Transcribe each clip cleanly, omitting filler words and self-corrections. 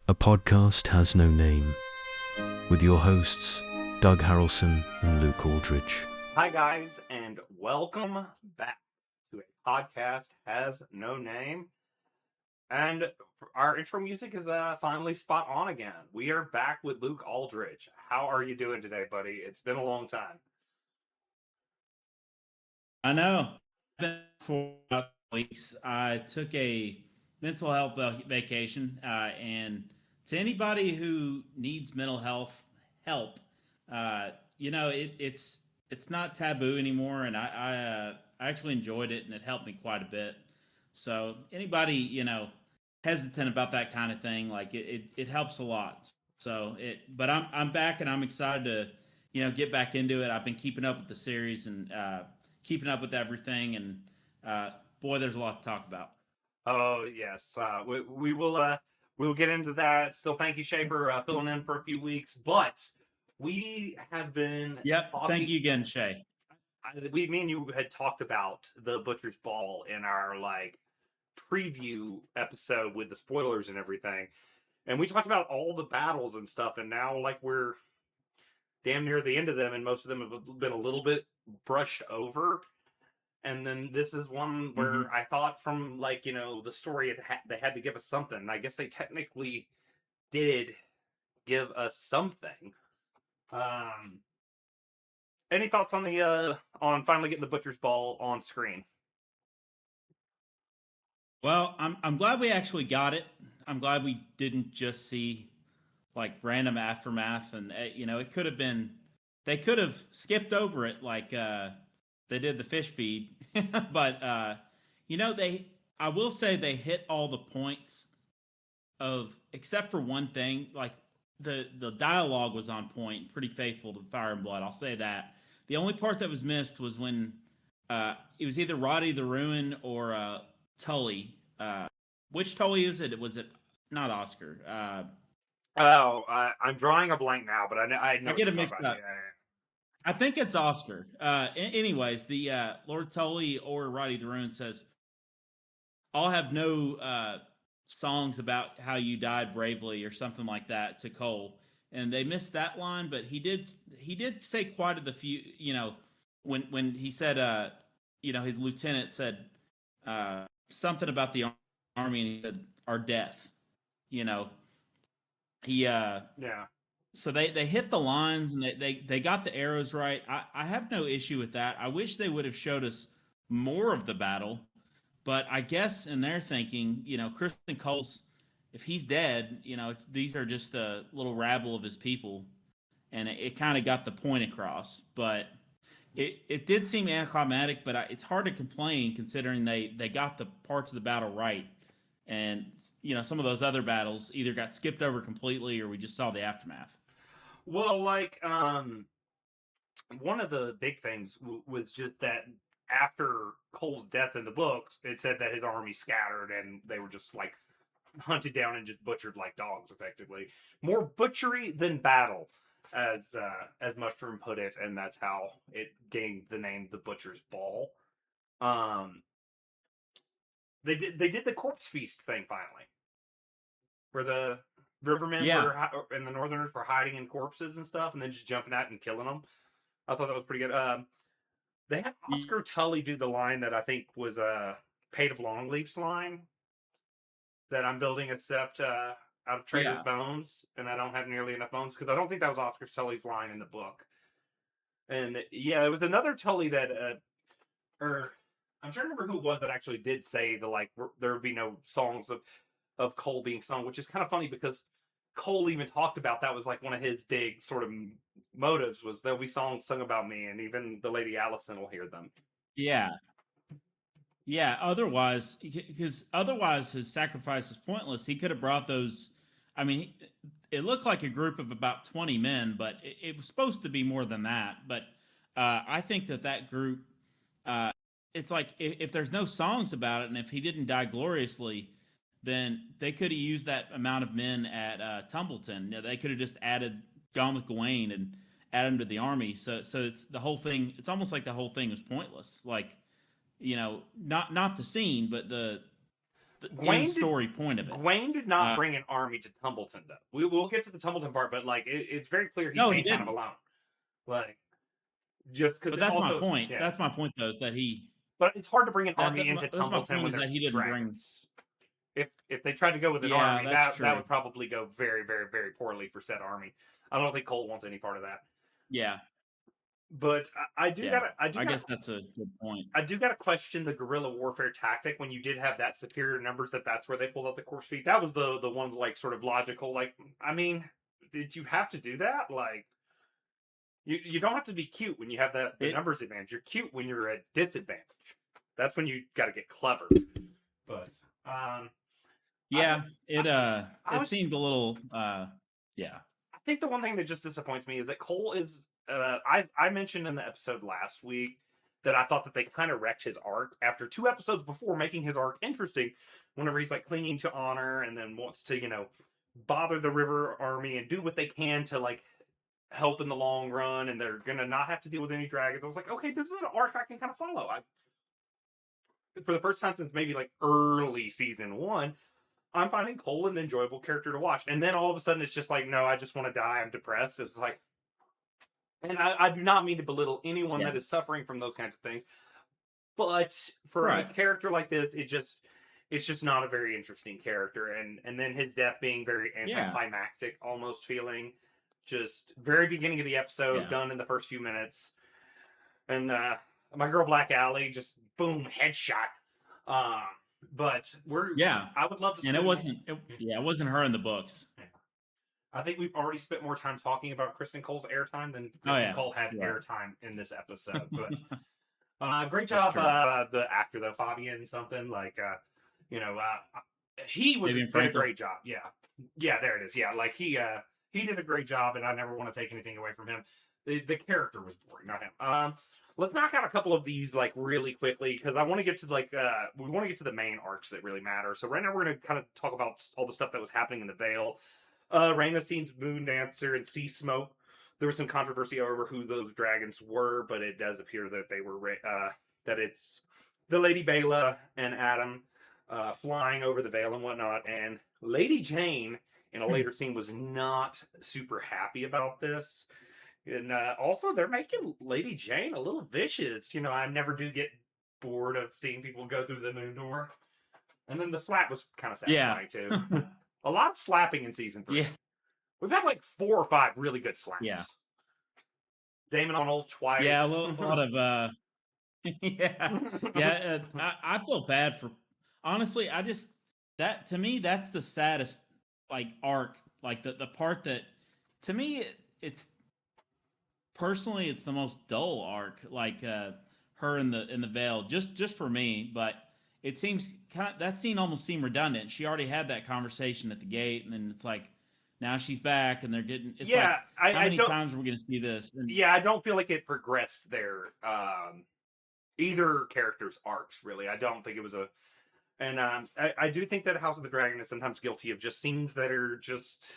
A Podcast Has No Name, with your hosts, Doug Harrelson and Luke Aldridge. Hi, guys, and welcome back to A Podcast Has No Name. And our intro music is finally spot on again. We are back with Luke Aldridge. How are you doing today, buddy? It's been a long time. I know. For weeks, I took a mental health vacation, and to anybody who needs mental health help, it's not taboo anymore, and I actually enjoyed it, and it helped me quite a bit. So anybody hesitant about that kind of thing, like it helps a lot. But I'm back, and I'm excited to get back into it. I've been keeping up with the series and keeping up with everything, and boy, there's a lot to talk about. Oh yes, we will get into that. Still, thank you, Shay, for filling in for a few weeks. But we have been Thank you again, Shay. Me and you had talked about the Butcher's Ball in our preview episode with the spoilers and everything, and we talked about all the battles and stuff. And now we're damn near the end of them, and most of them have been a little bit brushed over. And then this is one where I thought from the story they had to give us something. I guess they technically did give us something. Any thoughts on the on finally getting the Butcher's Ball on screen? Well, I'm glad we actually got it. I'm glad we didn't just see random aftermath, and it could have been, they could have skipped over it they did the fish feed. But I will say they hit all the points except for one thing. The dialogue was on point, pretty faithful to Fire and Blood, I'll say that. The only part that was missed was when it was either Roddy the Ruin or Tully. Which Tully is it? Was it not Oscar? I'm drawing a blank now, but I know I get it mixed up. Yeah. I think it's Oscar. Anyways, the Lord Tully or Roddy the Ruin says, "I'll have no songs about how you died bravely," or something like that to Cole. And they missed that line, but he did say quite a few. When he said, his lieutenant said something about the army, and he said, "Our death." Yeah. So they hit the lines, and they got the arrows right. I have no issue with that. I wish they would have showed us more of the battle, but I guess in their thinking, Kristen Cole's, if he's dead, these are just a little rabble of his people, and it kind of got the point across. But it did seem anticlimactic, but it's hard to complain considering they got the parts of the battle right. And some of those other battles either got skipped over completely, or we just saw the aftermath. Well, one of the big things was just that after Cole's death in the books, it said that his army scattered and they were just hunted down and just butchered like dogs, effectively. More butchery than battle, as Mushroom put it, and that's how it gained the name the Butcher's Ball. They did the corpse feast thing finally, where the Rivermen and the Northerners were hiding in corpses and stuff, and then just jumping out and killing them. I thought that was pretty good. They had Oscar Tully do the line that I think was Pate of Longleaf's line, that I'm building a sept out of Trader's bones, and I don't have nearly enough bones, because I don't think that was Oscar Tully's line in the book. And yeah, it was another Tully that, I'm trying to remember who it was that actually did say there would be no songs of Cole being sung, which is kind of funny because Cole even talked about that was one of his big sort of motives, was there'll be songs sung about me, and even the Lady Allison will hear them. Yeah, otherwise his sacrifice is pointless. He could have brought those. I mean, it looked like a group of about 20 men, but it was supposed to be more than that. But I think that group, it's if there's no songs about it, and if he didn't die gloriously, then they could have used that amount of men at Tumbleton. They could have just gone with Gawain and added him to the army. So it's the whole thing. It's almost like the whole thing was pointless. Not the scene, but the end story point of it. Gwaine did not bring an army to Tumbleton, though. We'll get to the Tumbleton part, but like it's very clear he came kind of alone. Like just because. But that's my point. Yeah. That's my point, though, is that he. But it's hard to bring an army into Tumbleton when there's dragons. If they tried to go with an army, that would probably go very, very, very poorly for said army. I don't think Cole wants any part of that. Yeah. But I guess that's a good point. I do gotta question the guerrilla warfare tactic when you did have that superior numbers. That's where they pulled out the corpse feet. That was the one like sort of logical. Like, I mean, did you have to do that? Like, you don't have to be cute when you have the numbers advantage. You're cute when you're at disadvantage. That's when you got to get clever. But it seemed a little yeah. I think the one thing that just disappoints me is that Cole is. I mentioned in the episode last week that I thought that they kind of wrecked his arc after 2 episodes before making his arc interesting. Whenever he's like clinging to honor and then wants to, bother the River Army and do what they can to like help in the long run, and they're gonna not have to deal with any dragons. I was like, okay, this is an arc I can kind of follow. For the first time since maybe like early season 1, I'm finding Cole an enjoyable character to watch. And then all of a sudden it's just like, no, I just want to die. I'm depressed. It's like. And I do not mean to belittle anyone that is suffering from those kinds of things, but for a character like this, it's just not a very interesting character. And then his death being very anticlimactic, almost feeling just very beginning of the episode, done in the first few minutes. And my girl Black Alley just boom headshot. But I would love to. And it wasn't her in the books. Yeah. I think we've already spent more time talking about Kristen Cole's airtime than Kristen Cole had airtime in this episode. But great job, the actor though, Fabian something like, he did a great job. Yeah, there it is. Yeah, like he did a great job, and I never want to take anything away from him. The character was boring, not him. Let's knock out a couple of these like really quickly because I want to get to we want to get to the main arcs that really matter. So right now we're going to kind of talk about all the stuff that was happening in the Vale. Rhaenyra sees Moon Dancer and Sea Smoke. There was some controversy over who those dragons were, but it does appear that they were that it's the Lady Baela and Adam flying over the Vale and whatnot. And Lady Jane in a later scene was not super happy about this. And also, they're making Lady Jane a little vicious. I never do get bored of seeing people go through the moon door. And then the slap was kind of satisfying too. A lot of slapping in season 3. Yeah. We've had like 4 or 5 really good slaps. Yeah. Damon on Old twice. Yeah, a lot of I feel bad for honestly, to me that's the saddest like arc, like the part that to me it's personally it's the most dull arc, like her in the Vale, just for me, but it seems that scene almost seemed redundant. She already had that conversation at the gate, and then it's like now she's back, and they're getting. It's like how many times are we going to see this? And, I don't feel like it progressed their either character's arcs really. I don't think it was and I do think that House of the Dragon is sometimes guilty of just scenes that are just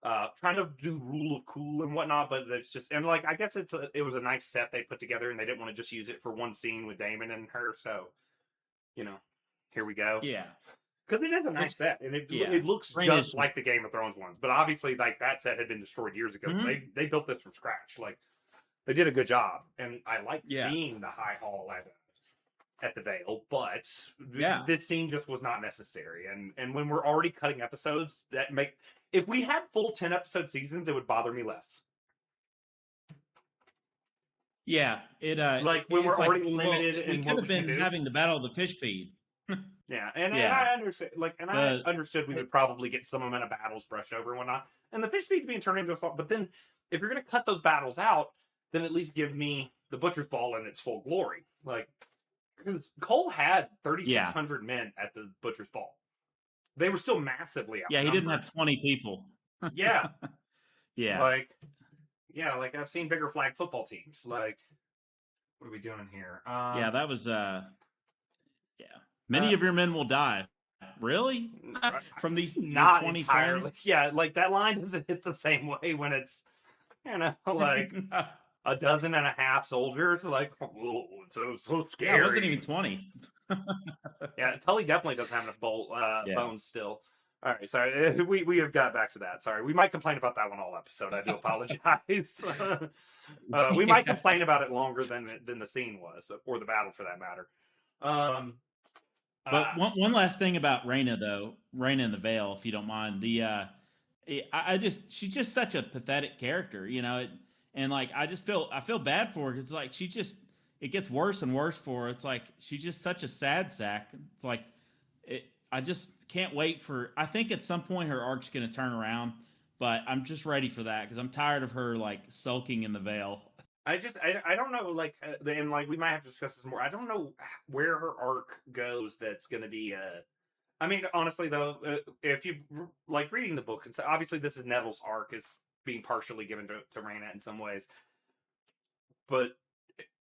trying to do rule of cool and whatnot, but it's just and like I guess it was a nice set they put together, and they didn't want to just use it for one scene with Daemon and her, so. Here we go. Yeah. Because it is a nice set, and it looks just like the Game of Thrones ones. But obviously, like, that set had been destroyed years ago. Mm-hmm. They built this from scratch. Like, they did a good job. And I like seeing the High Hall at the Vale, but this scene just was not necessary. And when we're already cutting episodes, if we had full 10-episode seasons, it would bother me less. Yeah, it like when we're already limited. We could have been having the Battle of the Fish Feed. And I understand. I understood we would probably get some amount of battles brushed over and whatnot, and the fish feed being turned into assault. But then, if you're going to cut those battles out, then at least give me the Butcher's Ball in its full glory. Like, because Cole had 3,600 men at the Butcher's Ball, they were still massively outnumbered. Yeah, he didn't have 20 people. Yeah. Like I've seen bigger flag football teams. Like, what are we doing here? That was many of your men will die. Really? From these not 20 entirely. friends? Yeah, like that line doesn't hit the same way when it's like a dozen and a half soldiers. Like, so scary. Yeah, it wasn't even 20. Yeah, Tully definitely doesn't have enough Yeah. bones still. All right, sorry. We have got back to that. Sorry, we might complain about that one all episode. I do apologize. We might Yeah. complain about it longer than the scene was, or the battle for that matter. Um, uh, But one last thing about Rhaena though, Rhaena in the Veil, if you don't mind, I just she's just such a pathetic character, you know, and like I feel bad for her because like she just it gets worse and worse for her. It's like she's just such a sad sack. It's like I just can't wait for. I think at some point her arc's going to turn around, but I'm just ready for that because I'm tired of her like sulking in the Veil. I don't know, like, and like we might have to discuss this more. I don't know where her arc goes. That's going to be. I mean, honestly though, if you like reading the books, and so obviously this is Nettle's arc is being partially given to Rhaena in some ways, but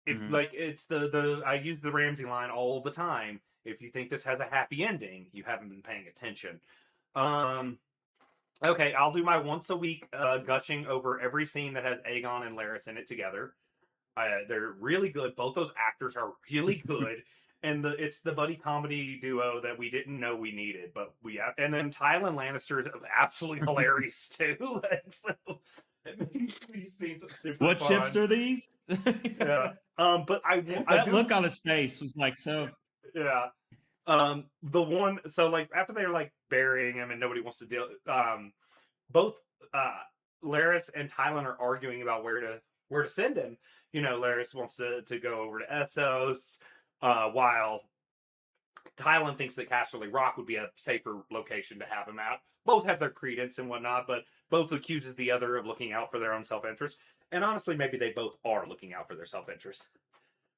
if Mm-hmm. like it's the I use the Ramsey line all the time. If you think this has a happy ending, you haven't been paying attention. Um, Okay, I'll do my once a week gushing over every scene that has Aegon and Larys in it together. They're really good. Both those actors are really good, and it's the buddy comedy duo that we didn't know we needed, but we have. And then Tywin Lannister is absolutely hilarious too. Like, so, it makes these scenes super What fun. ships are these? Yeah. But I that do, look on his face was like so. yeah. The one so like after they're like burying him and nobody wants to deal. Both uh Laris and Tylen are arguing about where to send him. You know, Laris wants to go over to Essos, while Tylen thinks that Casterly Rock would be a safer location to have him at. Both have their credence and whatnot, but both accuses the other of looking out for their own self-interest. And honestly, maybe they both are looking out for their self-interest.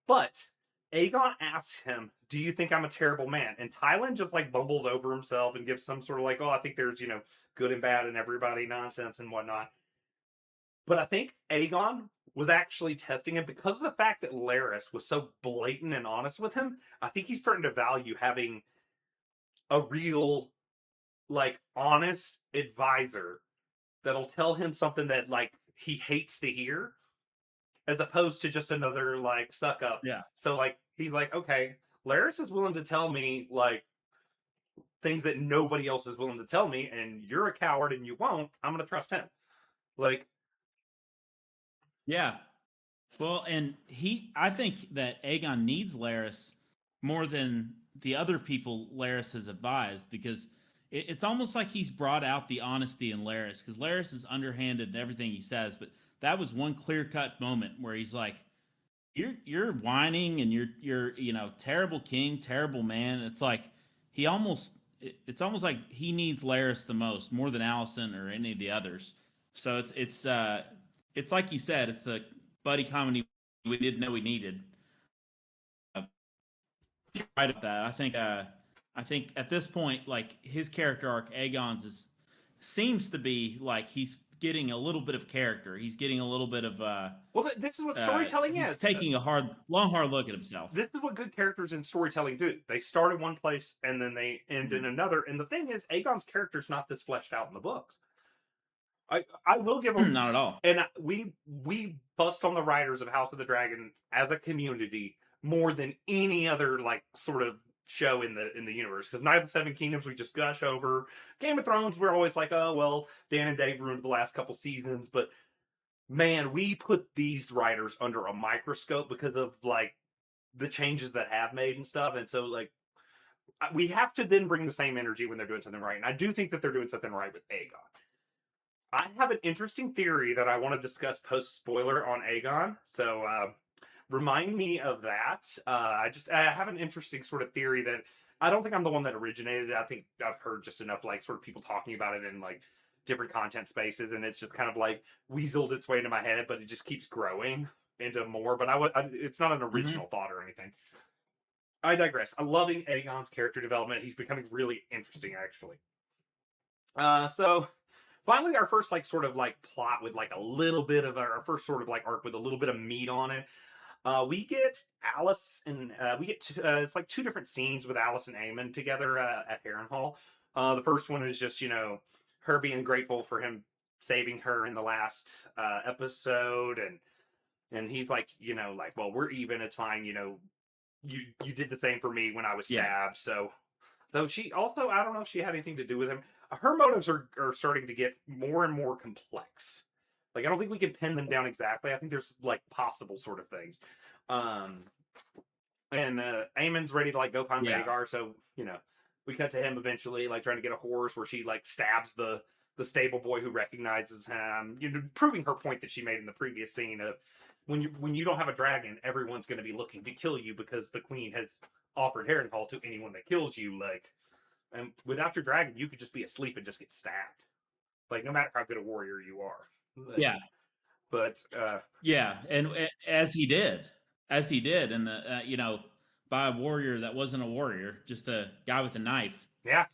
But Aegon asks him, "Do you think I'm a terrible man?" And Tylen just like bumbles over himself and gives some sort of like, "Oh, I think there's good and bad and everybody nonsense and whatnot." But I think Aegon was actually testing him because of the fact that Larys was so blatant and honest with him. I think he's starting to value having a real, like, honest advisor that'll tell him something that like he hates to hear, as opposed to just another like suck up. Yeah. So like he's like, okay, Laris is willing to tell me like things that nobody else is willing to tell me, and you're a coward and you won't. I'm gonna trust him. Like, Yeah. Well, and I think that Aegon needs Laris more than the other people Laris has advised because it's almost like he's brought out the honesty in Laris because Laris is underhanded in everything he says, but that was one clear cut moment where he's like, "You're whining and you're terrible king, terrible man." It's like it's almost like he needs Laris the most, more than Allison or any of the others. So it's like you said, it's the buddy comedy we didn't know we needed. Uh, right about that. I think at this point, like his character arc, Aegon's seems to be like he's getting a little bit of character. He's getting a little bit of well, this is what storytelling he's is. taking a hard look at himself. This is what good characters in storytelling do. They start in one place and then they end in another. And the thing is, Aegon's character's not this fleshed out in the books. I will give them not at all. And we bust on the writers of House of the Dragon as a community more than any other like sort of show in the universe, because Night of the Seven Kingdoms we just gush over. Game of Thrones we're always like, oh well, Dan and Dave ruined the last couple seasons, but man, we put these writers under a microscope because of like the changes that have made and stuff. And so like we have to then bring the same energy when they're doing something right. And I do think that they're doing something right with Aegon. I have an interesting theory that I want to discuss post spoiler on Aegon. So remind me of that. I have an interesting sort of theory that I don't think I'm the one that originated it. I think I've heard just enough like sort of people talking about it in like different content spaces, and it's just kind of like weaseled its way into my head, but it just keeps growing into more. But it's not an original thought or anything. I digress. I'm loving Aegon's character development. He's becoming really interesting, actually. So finally, our first like sort of like plot with like a little bit of our first sort of like arc with a little bit of meat on it. We get Alice and we get it's like two different scenes with Alice and Aemon together at Harrenhal. The first one is just her being grateful for him saving her in the last episode, and he's like like, well, we're even, it's fine, you did the same for me when I was stabbed. So, though she also, I don't know if she had anything to do with him. Her motives are starting to get more and more complex. Like, I don't think we can pin them down exactly. I think there's like possible sort of things. And Aemon's ready to like go find Vhagar, so we cut to him eventually, like trying to get a horse where she like stabs the stable boy who recognizes him, proving her point that she made in the previous scene of when you don't have a dragon, everyone's going to be looking to kill you because the queen has offered Harrenhal to anyone that kills you. Like, and without your dragon, you could just be asleep and just get stabbed. Like, no matter how good a warrior you are. Yeah. But and as he did, and the by a warrior that wasn't a warrior, just a guy with a knife. Yeah.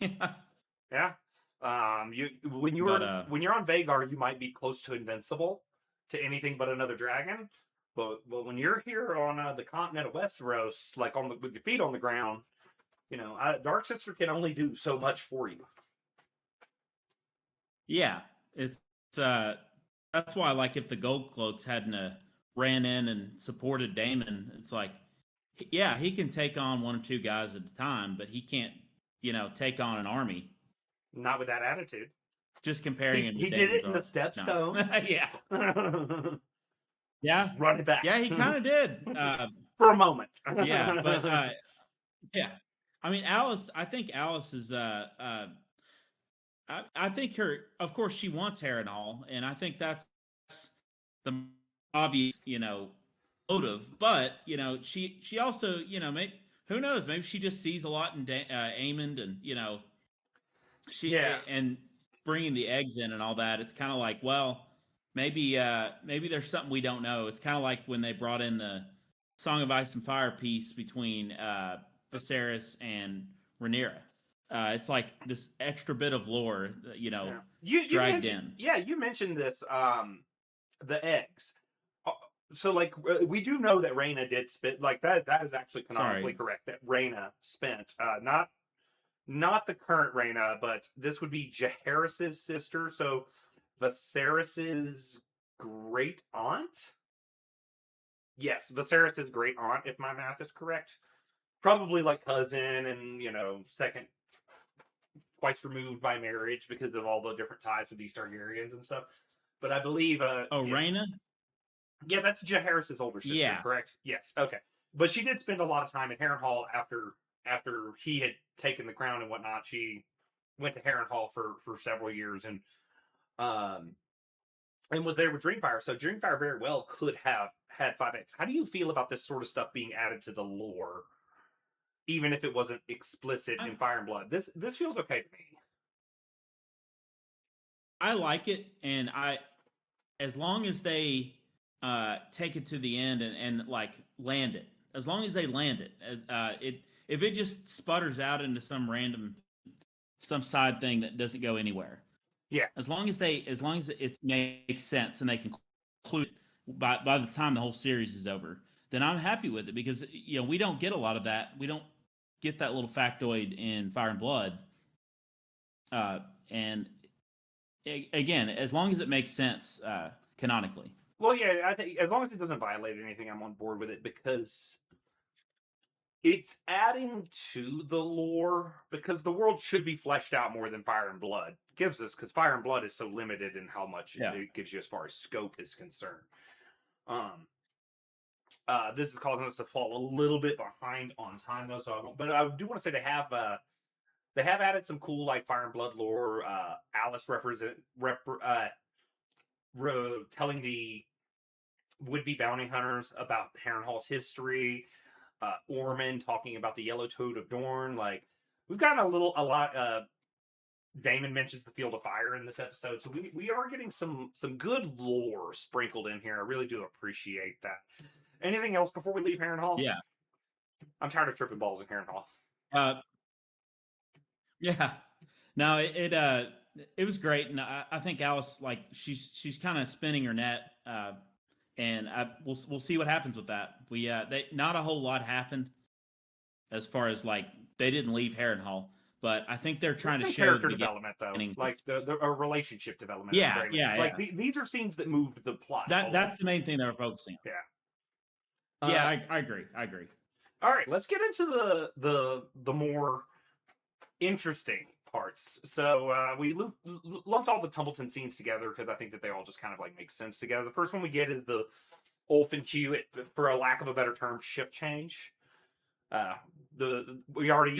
Yeah. When you're on Vhagar, you might be close to invincible to anything but another dragon. But when you're here on the continent of Westeros, like with your feet on the ground, Dark Sister can only do so much for you. Yeah, it's that's why, like, if the Gold Cloaks hadn't ran in and supported Daemon, it's like, yeah, he can take on one or two guys at a time, but he can't, take on an army. Not with that attitude. Just comparing him. He did it in the Stepstones. No. Yeah. Yeah. Run it back. Yeah, he kind of did. For a moment. Yeah, but yeah. I mean, Alice. I think Alice is. I think of course, she wants Harrenhal, and I think that's the obvious, motive. But she also, maybe, who knows? Maybe she just sees a lot in Aemond, and and bringing the eggs in and all that. It's kind of like, well, maybe there's something we don't know. It's kind of like when they brought in the Song of Ice and Fire piece between Viserys and Rhaenyra. It's like this extra bit of lore, you dragged in. Yeah, you mentioned this, the eggs. So, like, we do know that Rhaena did spit. Like, that is actually canonically correct. That Rhaena spent, not the current Rhaena, but this would be Jaehaerys' sister. So, Viserys' great aunt. Yes, Viserys' great aunt, if my math is correct. Probably like cousin, and second, twice removed by marriage because of all the different ties with these Targaryens and stuff. But I believe Rhaena? Yeah, that's Jaehaerys' older sister, correct? Yes, okay. But she did spend a lot of time in Harrenhal after he had taken the crown and whatnot. She went to Harrenhal for several years and was there with Dreamfire. So Dreamfire very well could have had 5X. How do you feel about this sort of stuff being added to the lore, even if it wasn't explicit in Fire and Blood? This feels okay to me. I like it, and as long as they take it to the end and like land it, as long as they land it, if it just sputters out into some side thing that doesn't go anywhere. Yeah. As long as it makes sense and they can conclude it by the time the whole series is over, then I'm happy with it, because we don't get a lot of that. We don't get that little factoid in Fire and Blood. And again, as long as it makes sense canonically. Well, yeah, I think as long as it doesn't violate anything, I'm on board with it, because it's adding to the lore, because the world should be fleshed out more than Fire and Blood gives us, because Fire and Blood is so limited in how much it gives you as far as scope is concerned. This is causing us to fall a little bit behind on time, though. But I do want to say they have added some cool, like, Fire and Blood lore. Alice telling the would-be bounty hunters about Harrenhal's history. Ormond talking about the Yellow Toad of Dorne. Like, we've gotten a lot. Daemon mentions the Field of Fire in this episode, so we are getting some good lore sprinkled in here. I really do appreciate that. Anything else before we leave Harrenhal? Yeah, I'm tired of tripping balls in Harrenhal. Yeah, no, it was great, and I think Alice, like, she's kind of spinning her net, and we'll see what happens with that. Not a whole lot happened as far as, like, they didn't leave Harrenhal, but I think they're trying to show character development, though, like a relationship development. Yeah. Like these are scenes that moved the plot. That's the main thing they were focusing on. Yeah. Yeah, I agree. All All right, let's get into the more interesting parts. So we lumped all the Tumbleton scenes together because I think that they all just kind of like make sense together. The first one we get is the Ulf and Q, for a lack of a better term, shift change. We already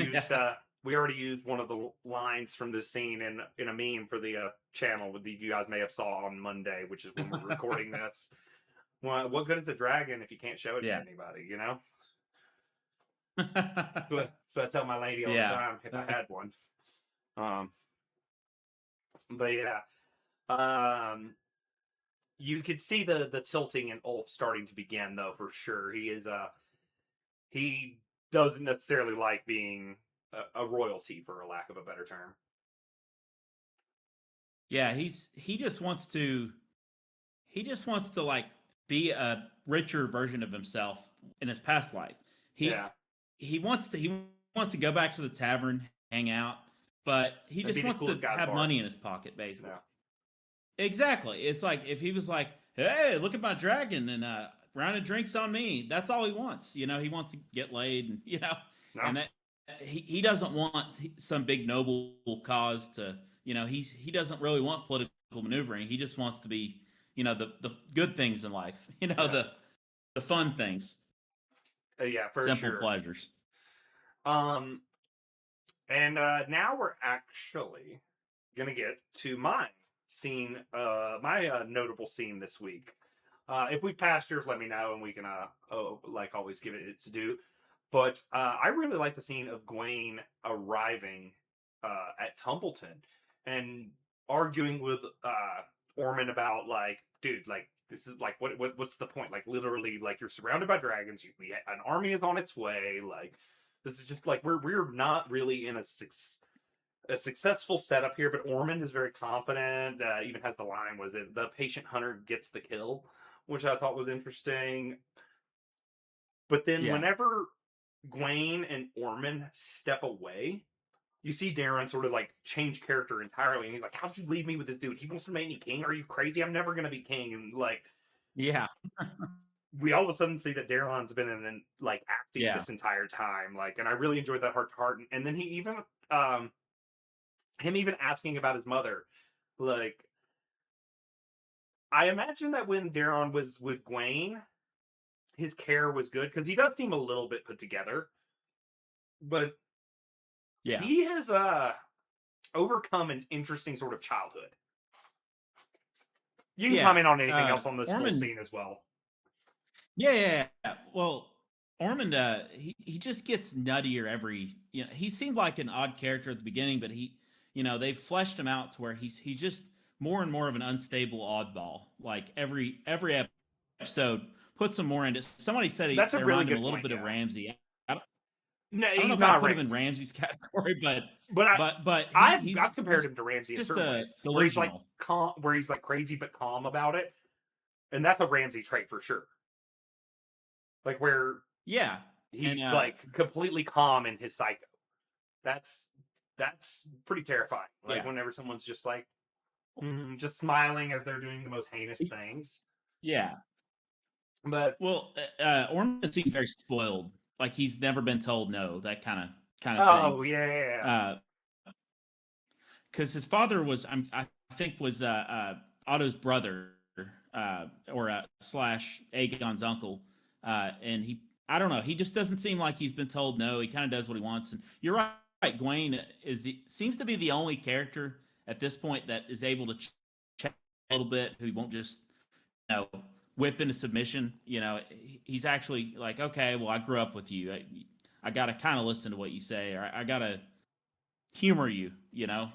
used one of the lines from this scene in a meme for the channel that you guys may have saw on Monday, which is when we're recording this. Well, what good is a dragon if you can't show it to anybody? You know. So I tell my lady all the time if I had one. But yeah, you could see the tilting in Ulf starting to begin, though, for sure. He doesn't necessarily like being a royalty, for a lack of a better term. Yeah, he just wants to like be a richer version of himself in his past life. He wants to go back to the tavern, hang out, but he just wants to have money in his pocket, basically. Yeah. Exactly. It's like if he was like, "Hey, look at my dragon," and round of drinks on me. That's all he wants. You know, he wants to get laid, and and that he doesn't want some big noble cause to. He doesn't really want political maneuvering. He just wants to be, the good things in life. The fun things. Yeah, for simple sure. pleasures. And now we're actually gonna get to my scene, my notable scene this week. If we've passed yours, let me know, and we can, like always, give it its due. But I really like the scene of Gwaine arriving at Tumbleton and arguing with Ormond about, like, dude, like, this is like, what's the point? Like, literally, like, you're surrounded by dragons. An army is on its way. Like, this is just like we're not really in a successful setup here. But Ormond is very confident. Even has the line, was it the patient hunter gets the kill, which I thought was interesting. But then whenever Gwaine and Ormond step away, you see Daeron sort of like change character entirely, and he's like, "How'd you leave me with this dude? He wants to make me king. Are you crazy? I'm never gonna be king." And like, we all of a sudden see that Daeron's been in like acting this entire time. Like, and I really enjoyed that heart to heart. And then he even him even asking about his mother. Like, I imagine that when Daeron was with Gwaine, his care was good because he does seem a little bit put together, but he has overcome an interesting sort of childhood. You can comment on anything else on this whole scene as well. Yeah. Well, Ormond, he just gets nuttier every. He seemed like an odd character at the beginning, but they've fleshed him out to where he's just more and more of an unstable oddball. Like every episode puts him more into. Somebody said he reminded him a little bit of Ramsay. No, I don't know if I put him in Ramsay's category, but I've compared him to Ramsay in certain ways, where he's like calm, where he's like crazy but calm about it, and that's a Ramsay trait for sure. Like where he's like completely calm in his psycho. That's pretty terrifying. Like whenever someone's just like just smiling as they're doing the most heinous things. Yeah, but Ormond seems very spoiled. Like he's never been told no, that kind of thing. Oh yeah. Because his father was, I think, was Otto's brother, or slash Aegon's uncle, and I don't know, he just doesn't seem like he's been told no. He kind of does what he wants. And you're right, Gwaine seems to be the only character at this point that is able to check a little bit, who won't just whip into submission. He's actually like, okay, well, I grew up with you. I got to kind of listen to what you say, or I got to humor you, Yeah.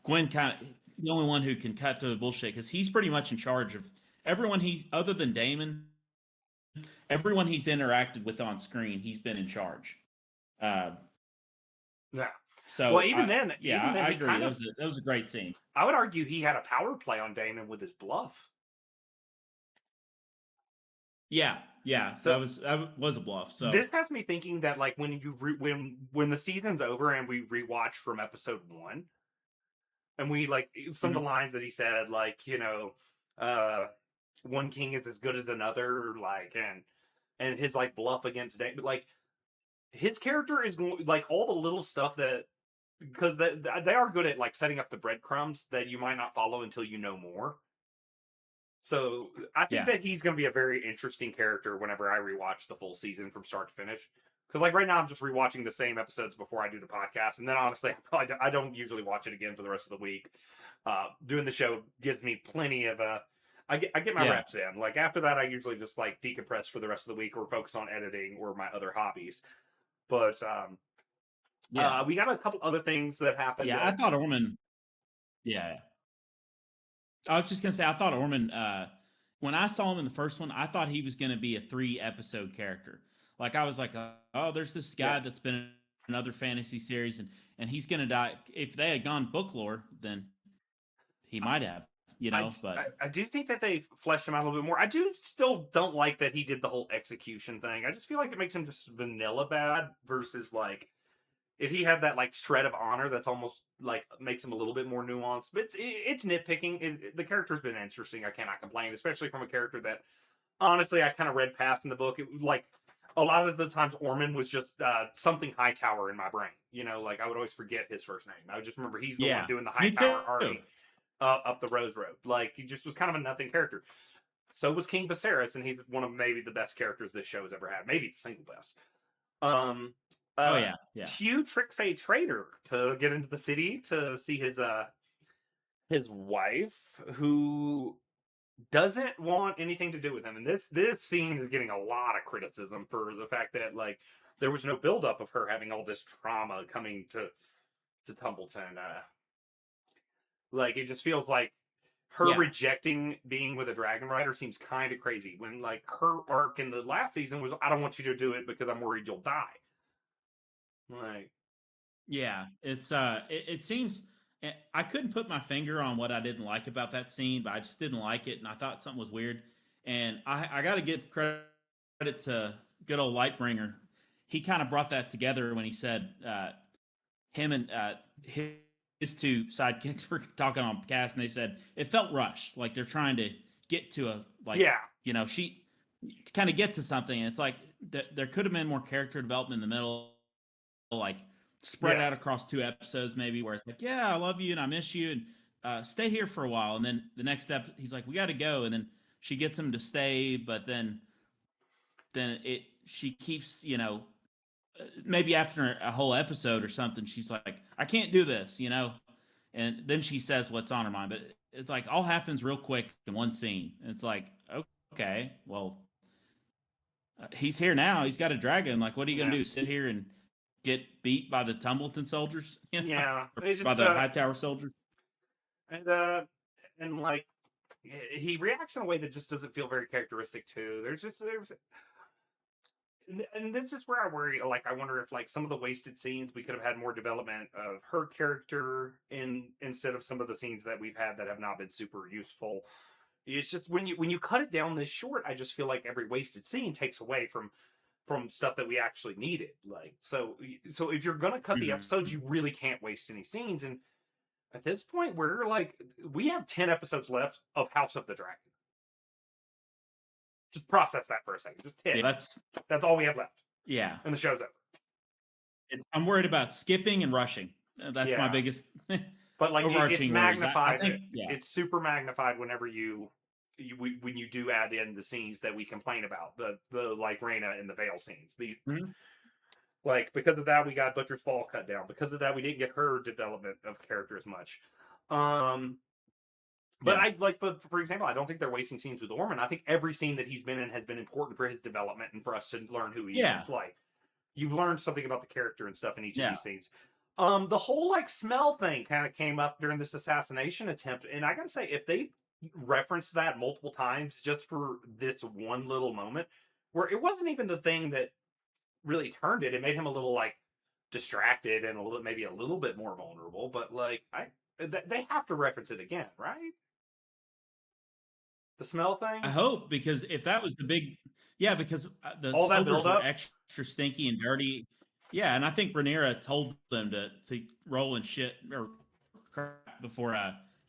Gwen kind of the only one who can cut to the bullshit, because he's pretty much in charge of everyone. Other than Daemon, everyone he's interacted with on screen, he's been in charge. So I agree. That was a great scene. I would argue he had a power play on Daemon with his bluff. Yeah. So that was a bluff. So this has me thinking that, like, when when the season's over and we rewatch from episode 1, and we like some of the lines that he said, like, one king is as good as another, like, and his like bluff against like his character is going like all the little stuff that because they are good at like setting up the breadcrumbs that you might not follow until you know more. So I think that he's going to be a very interesting character whenever I rewatch the full season from start to finish. Because like right now I'm just rewatching the same episodes before I do the podcast, and then honestly I don't usually watch it again for the rest of the week. Doing the show gives me plenty of I get my reps in. Like after that I usually just like decompress for the rest of the week or focus on editing or my other hobbies. But we got a couple other things that happened. Yeah, I thought Orman. Yeah, I was just gonna say I thought Orman. When I saw him in the first one, I thought he was gonna be a 3-episode character. Like I was like, oh, there's this guy that's been in another fantasy series, and he's gonna die. If they had gone book lore, then he might have. But I do think that they fleshed him out a little bit more. I do still don't like that he did the whole execution thing. I just feel like it makes him just vanilla bad versus like if he had that like shred of honor, that's almost like makes him a little bit more nuanced. But it's nitpicking. The character's been interesting. I cannot complain, especially from a character that honestly I kind of read past in the book. It, like a lot of the times, Orman was just something Hightower in my brain. Like I would always forget his first name. I would just remember he's the one doing the Hightower army. Up the Rose Road. Like, he just was kind of a nothing character. So was King Viserys, and he's one of maybe the best characters this show has ever had. Maybe the single best. Hugh tricks a traitor to get into the city to see his wife, who doesn't want anything to do with him. And this scene is getting a lot of criticism for the fact that, like, there was no buildup of her having all this trauma coming to Tumbleton. Like, it just feels like her rejecting being with a dragon rider seems kind of crazy. When, like, her arc in the last season was, I don't want you to do it because I'm worried you'll die. Like, yeah, it's it seems I couldn't put my finger on what I didn't like about that scene, but I just didn't like it, and I thought something was weird. And I got to give credit to good old Lightbringer. He kind of brought that together when he said him and his two sidekicks were talking on cast, and they said it felt rushed, like they're trying to get to she to kind of get to something. And it's like there could have been more character development in the middle, like spread out across 2 episodes, maybe, where it's like, I love you and I miss you and stay here for a while, and then the next step he's like, we got to go, and then she gets him to stay, but then she keeps maybe after a whole episode or something, she's like, I can't do this, and then she says what's on her mind. But it's like all happens real quick in one scene. And it's like, okay, well, he's here now. He's got a dragon. Like, what are you going to do? Sit here and get beat by the Tumbleton soldiers? Yeah. By the Hightower soldiers? And like, he reacts in a way that just doesn't feel very characteristic too. There's and this is where I worry. Like, I wonder if like some of the wasted scenes we could have had more development of her character instead of some of the scenes that we've had that have not been super useful. It's just when you cut it down this short, I just feel like every wasted scene takes away from stuff that we actually needed. Like, so if you're gonna cut the episodes, you really can't waste any scenes. And at this point, we have 10 episodes left of House of the Dragon. Just process that for a second. Just 10. Yeah, that's all we have left. Yeah. And the show's over. I'm worried about skipping and rushing. That's my biggest but like it's magnified. I think, it's super magnified whenever when you do add in the scenes that we complain about. The like Rhaenyra and the Vale scenes. Like, because of that we got Butcher's Fall cut down. Because of that we didn't get her development of character as much. But for example, I don't think they're wasting scenes with Orman. I think every scene that he's been in has been important for his development and for us to learn who he is. Like, you've learned something about the character and stuff in each of these scenes. The whole like smell thing kind of came up during this assassination attempt, and I gotta say, if they referenced that multiple times just for this one little moment, where it wasn't even the thing that really turned it made him a little like distracted and maybe a little bit more vulnerable. But like, they have to reference it again, right? The smell thing? I hope, because if that was the big... Yeah, because the all that soldiers were extra stinky and dirty. Yeah, and I think Rhaenyra told them to roll in shit or crap before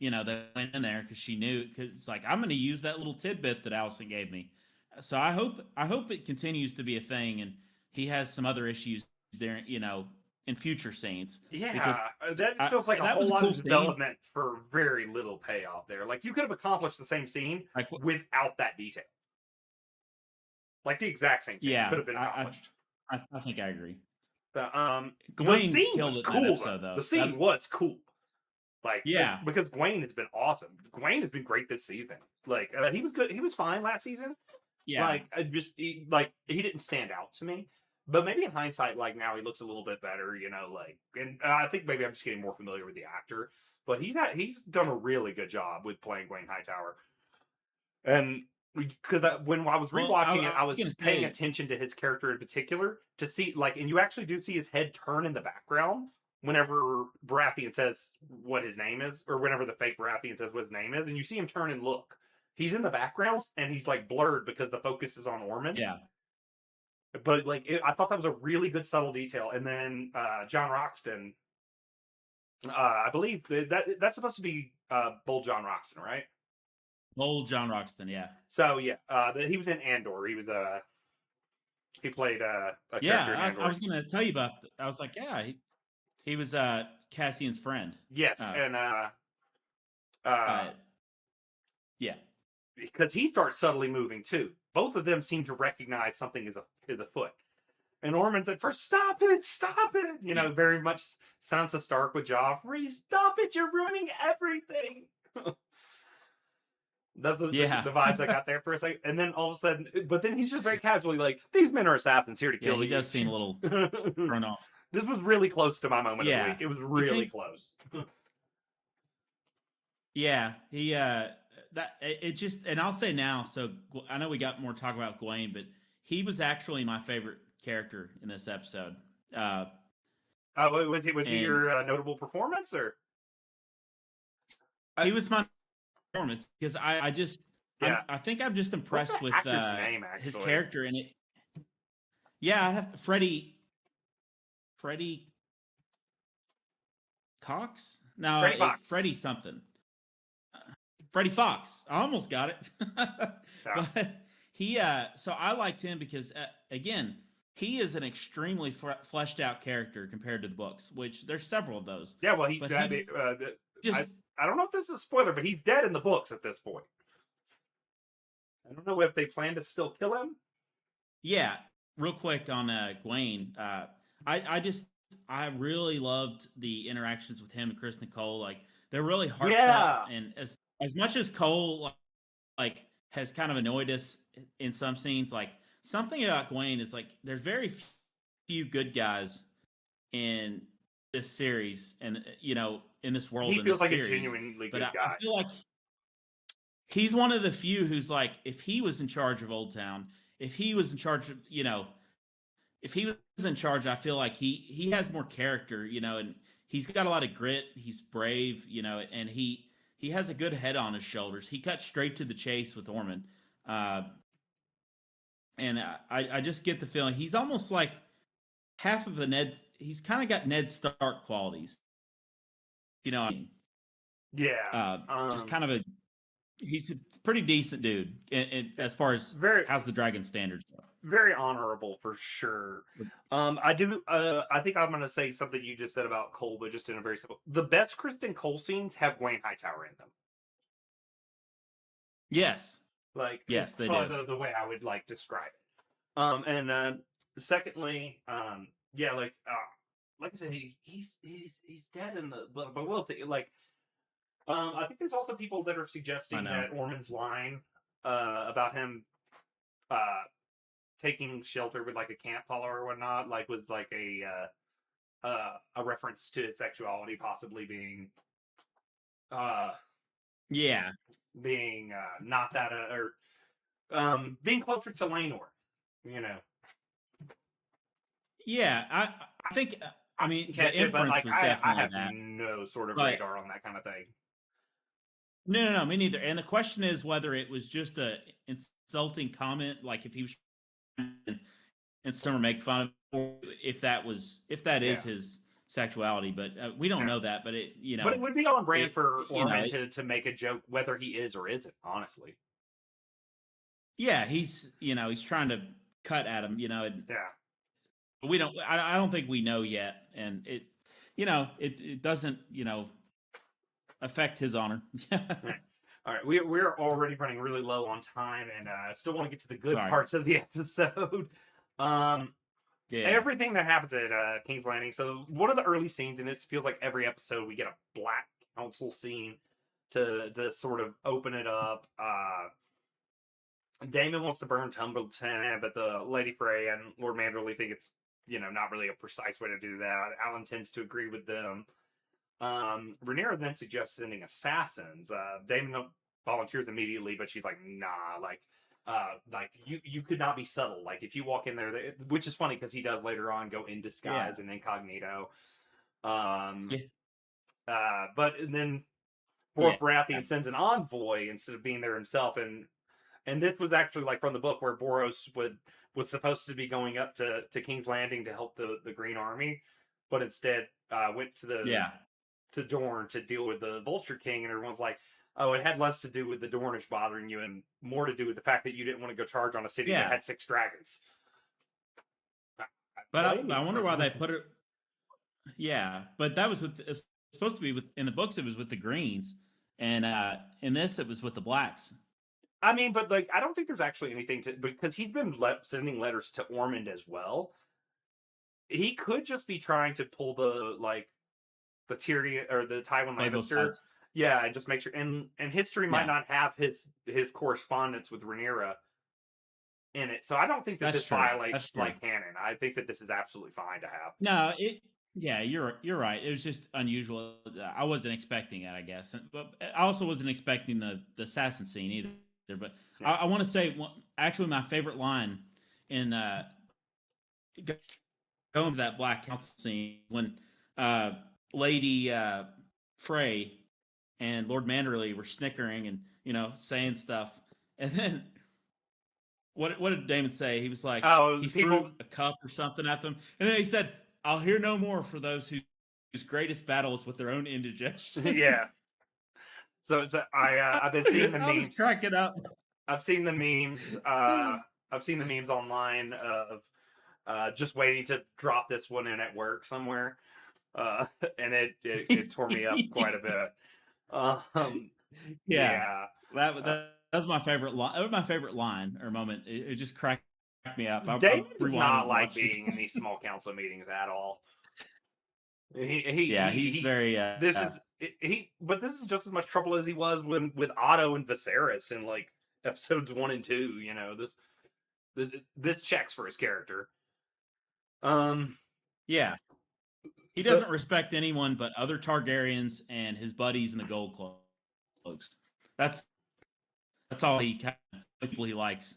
they went in there, because she knew, because it's like, I'm going to use that little tidbit that Allison gave me. So I hope it continues to be a thing, and he has some other issues there, in future scenes. Because Yeah, that just feels like a that whole was a lot cool of scene. development for very little payoff there. Like you could have accomplished the same scene Like, without that detail. Like the exact same scene could yeah, have been accomplished. I think I agree. But, the Gawain scene killed was it in that cool though. episode, though. The scene was cool. Like Yeah, because Gwaine has been awesome. Gwaine has been great this season. Like he was good. He was fine last season. yeah. Like he didn't stand out to me. But maybe in hindsight, like now he looks a little bit better. Like and I think maybe I'm just getting more familiar with the actor. But he's done a really good job with playing Gwaine Hightower. And because when I was Well, rewatching it, I I was was gonna paying say, attention to his character in particular to see and you actually do see his head turn in the background whenever Baratheon says what his name is, or whenever the fake Baratheon says what his name is, and you see him turn and look. He's in the background and he's like blurred because the focus is on Ormond. yeah. But I thought that was a really good subtle detail. And then John Roxton, I believe that's supposed to be Bold John Roxton, right? Old John Roxton, yeah. So yeah, he was in Andor. He played a character in Andor. I was gonna tell you about. I was like, yeah, he was Cassian's friend. Yes, and yeah, because he starts subtly moving too. Both of them seem to recognize something is afoot. And Ormond's at first, stop it! Very much Sansa Stark with Joffrey. Stop it! You're ruining everything. That's the vibes I got there for a second. And then all of a sudden, but then he's just very casually like, these men are assassins here to kill you. He does seem a little thrown off. This was really close to my moment of the week. It was really close. Yeah, he and I'll say now, so I know we got more talk about Gawain, but he was actually my favorite character in this episode. Was he your notable performance, or? He was my performance because I think I'm just impressed with his character in it. Yeah, I have Freddie Cox. No, Freddie something. Freddie Fox. I almost got it. But he so I liked him because again, he is an extremely fleshed out character compared to the books, which there's several of those. Yeah, well, I don't know if this is a spoiler, but he's dead in the books at this point. I don't know if they plan to still kill him. Yeah, real quick on Gawain. I really loved the interactions with him and Kristen Cole. Like they're really heartfelt, and as much as Cole like has kind of annoyed us in some scenes, like something about Gawain is like there's very few good guys in this series, and in this world. He feels like a genuinely good guy. I feel like he's one of the few who's like, if he was in charge of Old Town, if he was in charge of, if he was in charge, I feel like he has more character, and he's got a lot of grit. He's brave, and he has a good head on his shoulders. He cut straight to the chase with Ormond. And I just get the feeling he's almost like half of he's kind of got Ned Stark qualities. You know what I mean? Yeah. Just kind of he's a pretty decent dude as far as how's the dragon standards go. Very honorable for sure. I think I'm going to say something you just said about Cole, but just in a very simple. The best Kristen Cole scenes have Gawain Hightower in them. Yes. Yes, they do. The way I would describe it. And secondly, like I said, he's dead in the. But we'll see. I think there's also people that are suggesting that Ormond's line about him taking shelter with a camp follower or whatnot, was a reference to sexuality possibly being being not that or being closer to Laenor, Yeah, I think I mean the inference was definitely I have that. No sort of radar on that kind of thing. No, me neither. And the question is whether it was just a insulting comment, like if he was and some make fun of, or if that is his sexuality. But we don't know that. But But it would be on brand for Ormond to make a joke, whether he is or isn't. Honestly. Yeah, he's trying to cut at him, and Yeah. we don't. I don't think we know yet, and it doesn't affect his honor. Right. All right, we're already running really low on time, and I still want to get to the good Sorry. parts of the episode. Um, Yeah. Everything that happens at King's Landing. So one of the early scenes, and this feels like every episode we get a Black Council scene to sort of open it up. Daemon wants to burn Tumbleton, but the Lady Frey and Lord Manderley think it's not really a precise way to do that. Alan tends to agree with them. Rhaenyra then suggests sending assassins. Daemon volunteers immediately, but she's like, nah, like you could not be subtle. Like if you walk in there, which is funny because he does later on go in disguise and incognito. Yeah. But then Boros Baratheon sends an envoy instead of being there himself, and this was actually like from the book where Boros was supposed to be going up to King's Landing to help the Green Army, but instead went to Dorne to deal with the Vulture King, and everyone's like, oh, it had less to do with the Dornish bothering you and more to do with the fact that you didn't want to go charge on a city that had 6 dragons. But I wonder why they put it. Yeah, but that was it's supposed to be in the books. It was with the Greens, and in this it was with the Blacks. I mean, but like, I don't think there's actually anything because he's been sending letters to Ormond as well. He could just be trying to pull the Tyrion or the Tywin Lannister, and just make sure. And history might not have his correspondence with Rhaenyra in it, so I don't think that this violates like canon. I think that this is absolutely fine to have. No, you're right. It was just unusual. I wasn't expecting it, I guess, but I also wasn't expecting the assassin scene either. But I want to say, actually, my favorite line in going to that Black Council scene when Lady Frey and Lord Manderley were snickering and saying stuff, and then what did Daemon say? He was like, he threw a cup or something at them, and then he said, "I'll hear no more for those whose greatest battle is with their own indigestion." Yeah. So it's I've been seeing the memes. I was cracking up. I've seen the memes. I've seen the memes online of just waiting to drop this one in at work somewhere, and it tore me up quite a bit. That was my favorite line. That was my favorite line or moment. It just cracked me up. David does not like being in these small council meetings at all. He's very. But this is just as much trouble as he was with Otto and Viserys in like episodes 1 and 2. This checks for his character. Yeah. He doesn't respect anyone but other Targaryens and his buddies in the Gold Cloaks. That's all people he likes.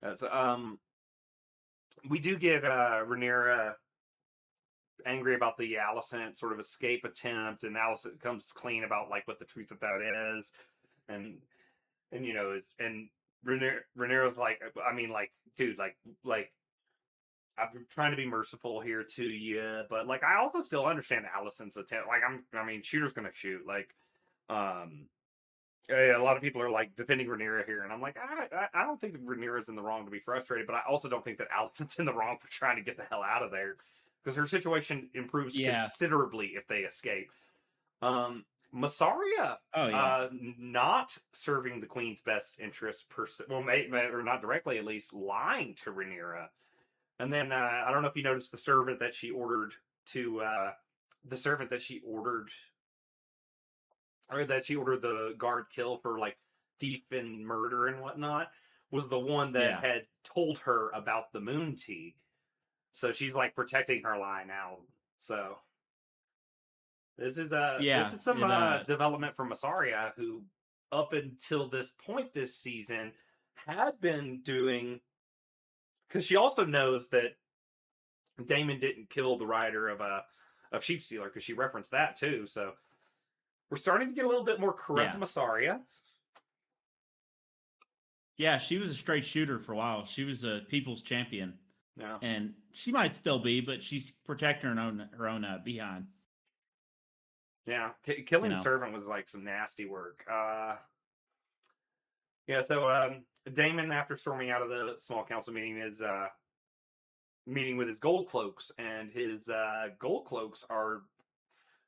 Yes, we do get Rhaenyra angry about the Alicent sort of escape attempt, and Alicent comes clean about like what the truth of that is, and Rhaenyra's like, I mean, like, dude, like I'm trying to be merciful here to you, but like I also still understand Alicent's attempt. Like shooter's gonna shoot. Like, a lot of people are like defending Rhaenyra here, and I'm like, I don't think that Rhaenyra's in the wrong to be frustrated, but I also don't think that Alicent's in the wrong for trying to get the hell out of there, because her situation improves considerably if they escape. Massaria, not serving the Queen's best interest or not directly at least, lying to Rhaenyra. And then I don't know if you noticed the servant that she ordered the guard kill for like thief and murder and whatnot was the one that had told her about the moon tea. So she's like protecting her lie now. So this is some development from Massaria, who up until this point this season had been doing, because she also knows that Daemon didn't kill the rider of Sheepstealer, because she referenced that too. So we're starting to get a little bit more corrupt Massaria. Yeah, she was a straight shooter for a while. She was a people's champion. Yeah. And she might still be, but she's protecting her own behind. Yeah, killing the servant was like some nasty work. Yeah, so Daemon, after storming out of the small council meeting, is meeting with his gold cloaks, and his gold cloaks are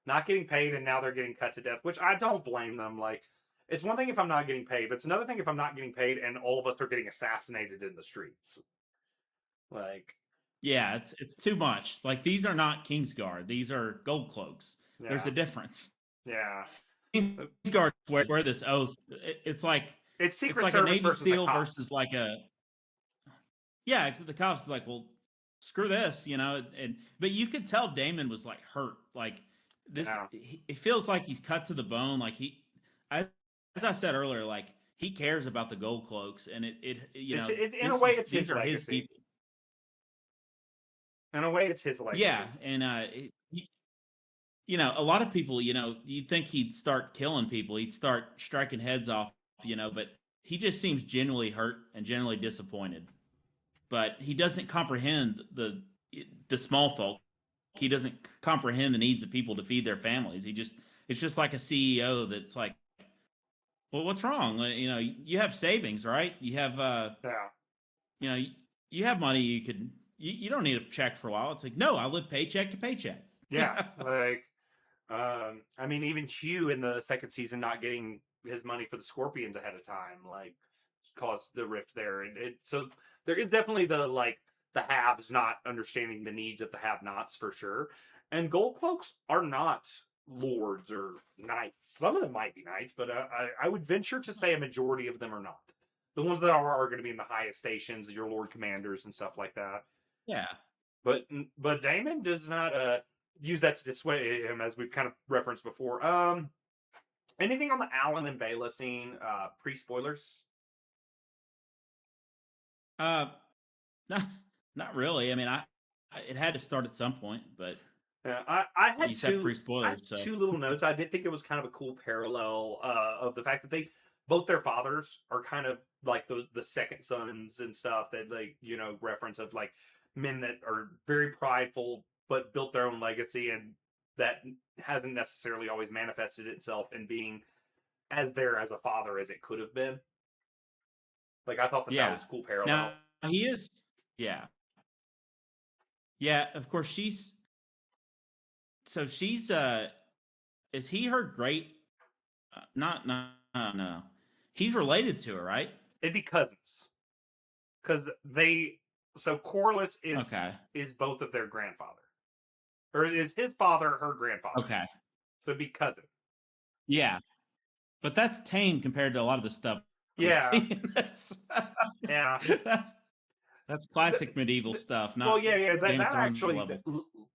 not getting paid, and now they're getting cut to death, which I don't blame them. Like, it's one thing if I'm not getting paid, but it's another thing if I'm not getting paid and all of us are getting assassinated in the streets. Like, yeah, it's too much. Like, these are not Kingsguard; these are gold cloaks. yeah. There's a difference. Yeah, Kingsguard wear this oath. It's like Secret like Service a Navy versus SEAL the cops. versus like a except the cops is like, well, screw this, and but you could tell Damon was like hurt. Like this, it feels like he's cut to the bone. Like as I said earlier, like he cares about the gold cloaks, and it's in a way it's his legacy. His people. In a way, it's his legacy. Yeah, and a lot of people, you'd think he'd start killing people, he'd start striking heads off, but he just seems genuinely hurt and genuinely disappointed. But he doesn't comprehend the small folk. He doesn't comprehend the needs of people to feed their families. It's just like a CEO that's like, well, what's wrong? You have savings, right? You have, you have money. You don't need a check for a while. It's like, no, I live paycheck to paycheck. Yeah, like, I mean, even Hugh in the second season not getting his money for the Scorpions ahead of time, like, caused the rift there, and so there is definitely the haves not understanding the needs of the have-nots for sure. And gold cloaks are not lords or knights. Some of them might be knights, but I would venture to say a majority of them are not. The ones that are going to be in the highest stations, your lord commanders and stuff like that. Yeah, but Daemon does not use that to dissuade him, as we've kind of referenced before. Anything on the Alan and Baela scene? Pre-spoilers. Not really. I mean, it had to start at some point, but yeah, I had pre-spoilers. Two little notes. I did think it was kind of a cool parallel of the fact that both their fathers are kind of like the second sons and stuff, that reference of like men that are very prideful but built their own legacy, and that hasn't necessarily always manifested itself in being as there as a father as it could have been. Like, I thought that was a cool parallel. Now, he is, yeah. Yeah, of course, she's, is he her great, no. He's related to her, right? It'd be cousins. Because Corlys is both of their grandfather. Or is his father her grandfather? Okay. So it'd be cousin. Yeah. But that's tame compared to a lot of the stuff. Yeah. Yeah. That's classic medieval stuff. Not well, yeah. That actually,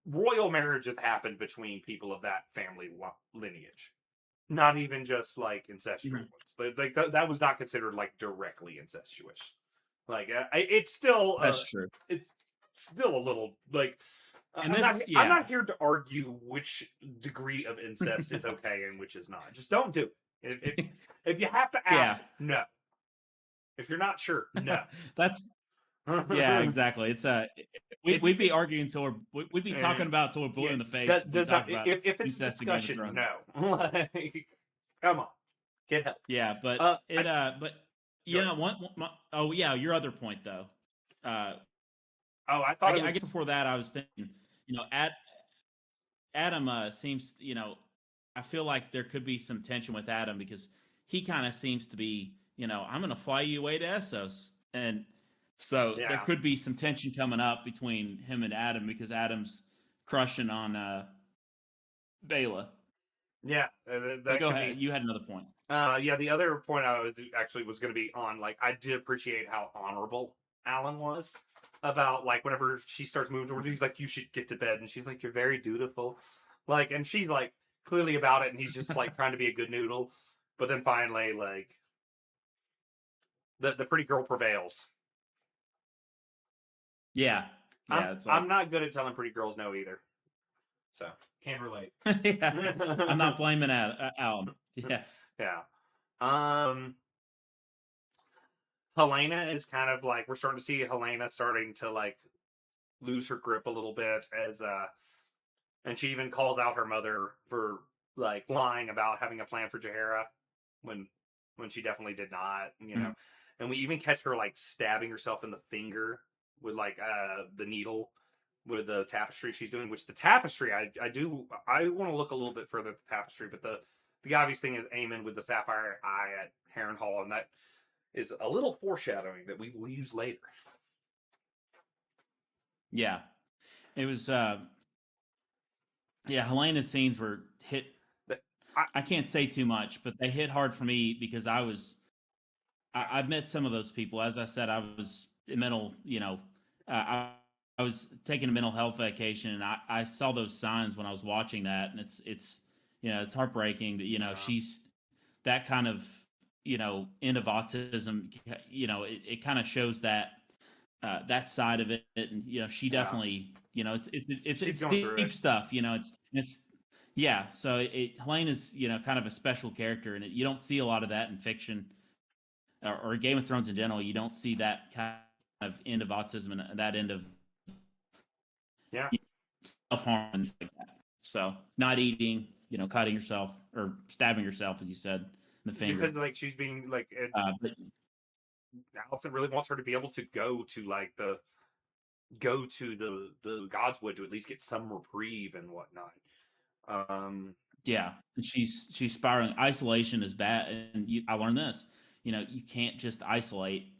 royal marriages happened between people of that family lineage. Not even just like incestuous ones. Like that was not considered like directly incestuous. Like it's still that's true. It's still a little like. I'm not here to argue which degree of incest is okay and which is not. Just don't do it. If you have to ask, no. If you're not sure, no. That's exactly. It's we'd be arguing until we'd be talking about until we're blue in the face. If it's discussion, no. Like, come on, get help. Yeah, but your other point though. I thought I guess before that I was thinking, Adam seems, I feel like there could be some tension with Adam, because he kind of seems to be, I'm going to fly you away to Essos. And so there could be some tension coming up between him and Adam, because Adam's crushing on Baela. Yeah. Go ahead. You had another point. The other point I was going to be on, like, I did appreciate how honorable Alan was about, like, whenever she starts moving towards him, he's like, you should get to bed. And she's like, you're very dutiful. Like, and she's like clearly about it, and he's just like trying to be a good noodle. But then finally, like, the pretty girl prevails. Yeah. I'm not good at telling pretty girls no either. So, can't relate. I'm not blaming Alan. Yeah. Yeah. Helena is kind of like, we're starting to see Helena starting to like lose her grip a little bit, as and she even calls out her mother for like lying about having a plan for Jaehaera when when she definitely did not, and we even catch her like stabbing herself in the finger with like the needle with the tapestry she's doing, which the tapestry I want to look a little bit further at the tapestry, but the obvious thing is Aemon with the sapphire eye at Harrenhal, and that is a little foreshadowing that we will use later. Yeah. It was Helena's scenes were hit. I can't say too much, but they hit hard for me because I've met some of those people. As I said, I was in mental, I was taking a mental health vacation, and I saw those signs when I was watching that, and it's it's heartbreaking that she's that kind of end of autism. It kind of shows that that side of it, and she definitely it's deep stuff. It's yeah. So Helena's kind of a special character, and you don't see a lot of that in fiction or Game of Thrones in general. You don't see that kind of end of autism and that end of self-harm and stuff like that. So not eating, cutting yourself or stabbing yourself, as you said, in the finger. Because like she's being like, but Alicent really wants her to be able to go to the Godswood to at least get some reprieve and whatnot. Yeah, she's spiraling. Isolation is bad, and I learned this. You can't just isolate.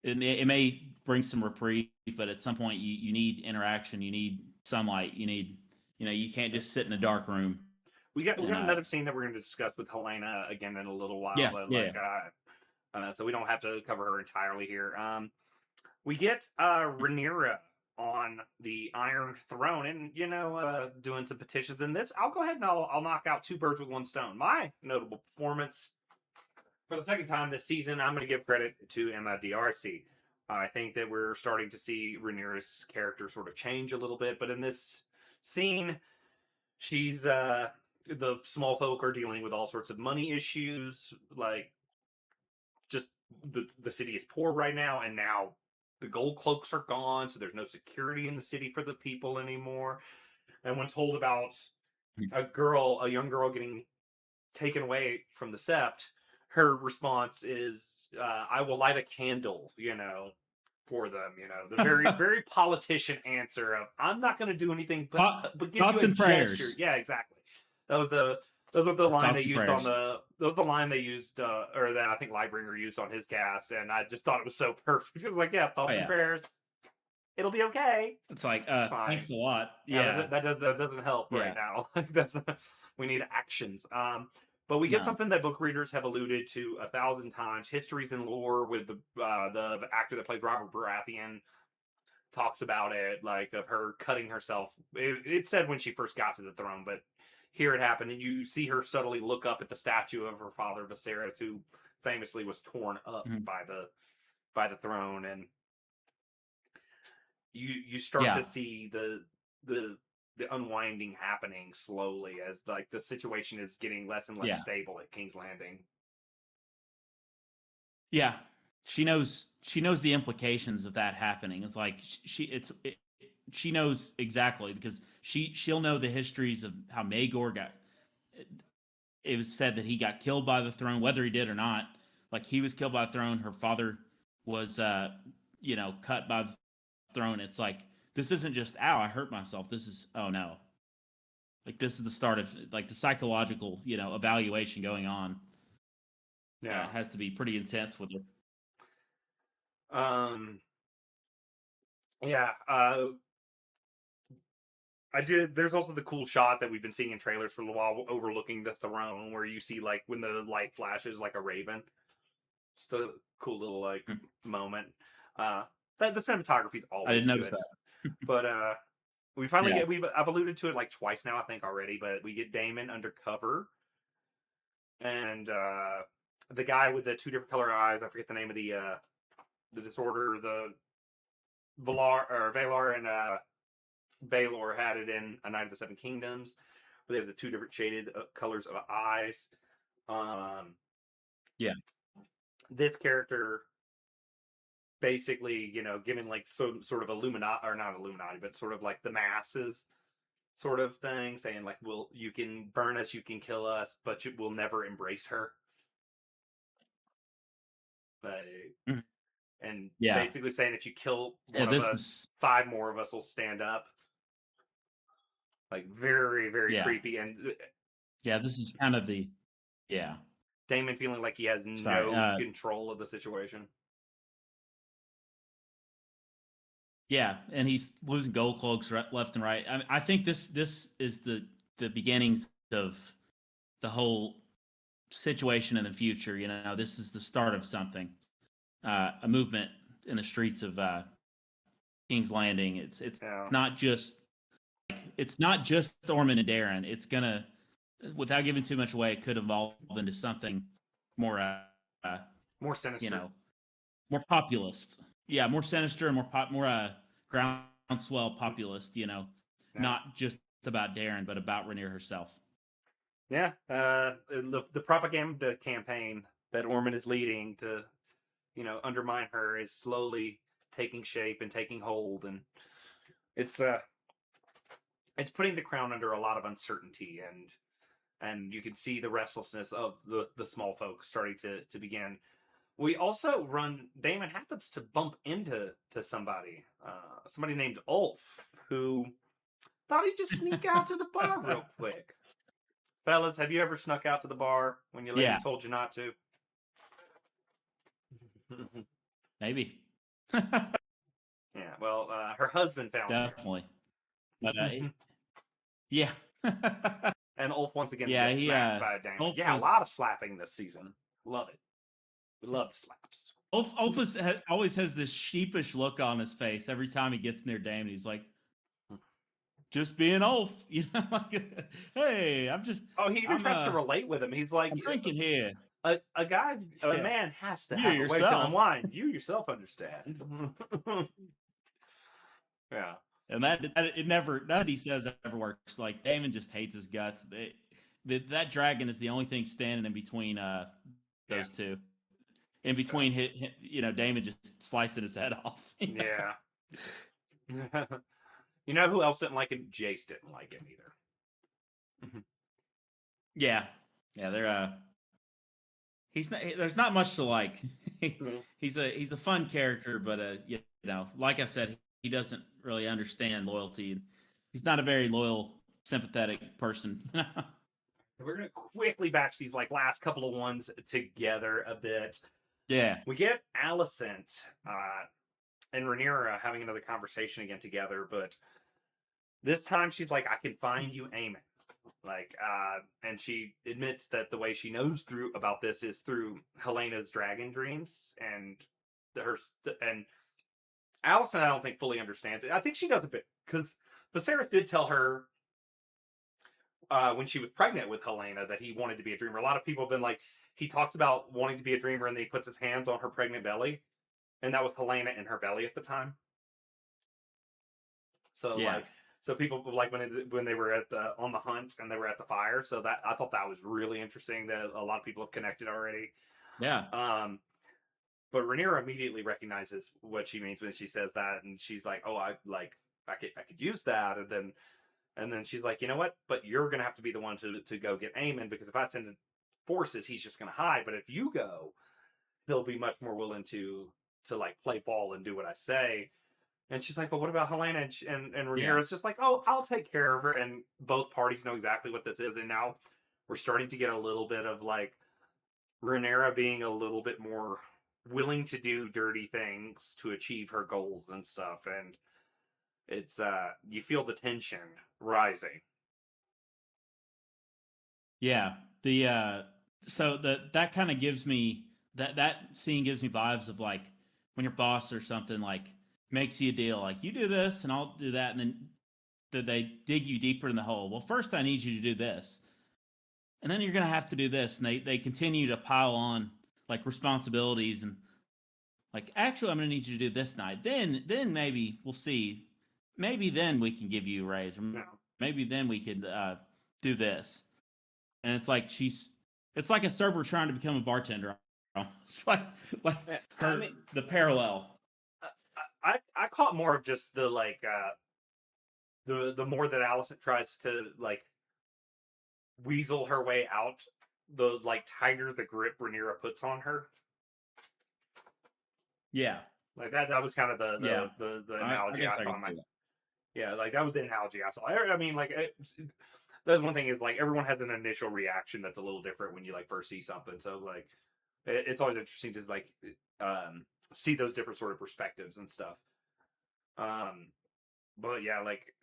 It may bring some reprieve, but at some point you need interaction. You need sunlight. You need you can't just sit in a dark room. We got another scene that we're going to discuss with Helena again in a little while. Yeah, but so we don't have to cover her entirely here. We get Rhaenyra on the Iron Throne, and doing some petitions in this. I'll go ahead and I'll knock out two birds with one stone. My notable performance for the second time this season, I'm going to give credit to Emma D'Arcy. I think that we're starting to see Rhaenyra's character sort of change a little bit, but in this scene, she's the small folk are dealing with all sorts of money issues, like just the city is poor right now, and now the gold cloaks are gone, so there's no security in the city for the people anymore. And when told about a young girl getting taken away from the sept, her response is, I will light a candle, for them, the very, very politician answer of, I'm not going to do anything, but give you a gesture. Prayers. Yeah, exactly. That was the line they used or that I think Lightbringer used on his cast, and I just thought it was so perfect. It was like, yeah, thoughts and prayers. It'll be okay. It's like, thanks a lot. Yeah, that doesn't help right now. We need actions. But we get something that book readers have alluded to 1,000 times. Histories and lore with the actor that plays Robert Baratheon talks about it, like of her cutting herself. It said when she first got to the throne, but here it happened, and you see her subtly look up at the statue of her father Viserys, who famously was torn up by the throne, and you start to see the unwinding happening slowly as like the situation is getting less and less stable at King's Landing. Yeah, she knows the implications of that happening. It's like she knows exactly, because she'll know the histories of how Maegor got. It was said that he got killed by the throne, whether he did or not. Like, he was killed by the throne. Her father was, cut by the throne. It's like, this isn't just, ow, I hurt myself. This is, oh no. Like, this is the start of like the psychological, evaluation going on. Yeah, it has to be pretty intense with her. Yeah. There's also the cool shot that we've been seeing in trailers for a while overlooking the throne, where you see like when the light flashes like a raven. Just a cool little moment. The cinematography's always I didn't notice good. That. But we finally get I've alluded to it like twice now, I think, already, but we get Daemon undercover. And the guy with the two different color eyes, I forget the name of the disorder, the Valar and Baelor had it in A Night of the Seven Kingdoms, where they have the two different shaded colors of eyes. This character basically, given like some sort of Illuminati, or not Illuminati, but sort of like the masses sort of thing, saying like, "Well, you can burn us, you can kill us, but you will never embrace her." Mhm. And Yeah. basically saying if you kill Yeah, one of this us, is 5 more of us will stand up. Like very, very yeah. creepy, and Yeah, this is kind of the yeah. Damon feeling like he has Sorry. no control of the situation. Yeah, and he's losing gold cloaks left and right. I think this is the beginnings of the whole situation in the future. You know, this is the start of something, a movement in the streets of King's Landing. It's Yeah. it's not just Ormond and Darren. It's gonna, without giving too much away, it could evolve into something more, More sinister. you know, more populist. Yeah, more sinister and more groundswell populist. You know, not just about Darren, but about Rhaenyra herself. Yeah, the propaganda campaign that Ormond is leading to, undermine her is slowly taking shape and taking hold, and it's putting the crown under a lot of uncertainty, and you can see the restlessness of the small folk starting to begin. We also Damon happens to bump into somebody named Ulf, who thought he'd just sneak out to the bar real quick. Fellas, have you ever snuck out to the bar when your lady told you not to? Maybe. Yeah, well, her husband found her. Definitely. But yeah. And Ulf once again Yeah, gets slapped by Damon. Yeah, a lot of slapping this season. Love it. We love the slaps. Ulf always has this sheepish look on his face every time he gets near Damon. He's like, just being Ulf, you know, like, hey, I'm just. Oh, he even tries to relate with him. He's like, I'm drinking here. A man has to You have yourself. a way to unwind. You yourself understand. Yeah. And none he says ever works. Like Damon just hates his guts. That dragon is the only thing standing in between those two. In between, Damon just slicing his head off. Yeah. You know who else didn't like him? Jace didn't like him either. Yeah. They're there's not much to like. He's a fun character, but like I said, he doesn't really understand loyalty. He's not a very loyal, sympathetic person. We're gonna quickly batch these last couple of ones together a bit. Yeah. We get Alicent and Rhaenyra having another conversation again together, but this time she's like, "I can find you Aemon." And she admits that the way she knows about this is through Helena's dragon dreams, and Alicent, I don't think fully understands it. I think she does a bit because Viserys did tell her when she was pregnant with Helena that he wanted to be a dreamer. A lot of people have been like, he talks about wanting to be a dreamer, and then he puts his hands on her pregnant belly, and that was Helena in her belly at the time. So So people when they were on the hunt and they were at the fire. So that I thought that was really interesting that a lot of people have connected already. Yeah. But Rhaenyra immediately recognizes what she means when she says that, and she's like, "Oh, I could use that." And then she's like, "You know what? But you're gonna have to be the one to go get Aemon, because if I send forces, he's just gonna hide. But if you go, he'll be much more willing to play ball and do what I say." And she's like, "But what about Helena?" And Rhaenyra's just like, "Oh, I'll take care of her." And both parties know exactly what this is. And now we're starting to get a little bit of Rhaenyra being a little bit more willing to do dirty things to achieve her goals and stuff. And it's you feel the tension rising. Yeah. That kind of gives me that scene gives me vibes of when your boss or something makes you a deal, you do this and I'll do that, and then they dig you deeper in the hole. Well, first I need you to do this, and then you're gonna have to do this, and they continue to pile on responsibilities, and actually I'm gonna need you to do this night. Then maybe we'll see. Maybe then we can give you a raise, or maybe then we can do this. And it's like a server trying to become a bartender. It's the parallel. I caught more of just the the more that Alicent tries to like weasel her way out, the like tighter the grip Rhaenyra puts on her. Yeah, like that was kind of the analogy I saw. Yeah, like that was the analogy I saw. I mean, like that's one thing is like everyone has an initial reaction that's a little different when you like first see something. So like it's always interesting to like see those different sort of perspectives and stuff. But yeah, like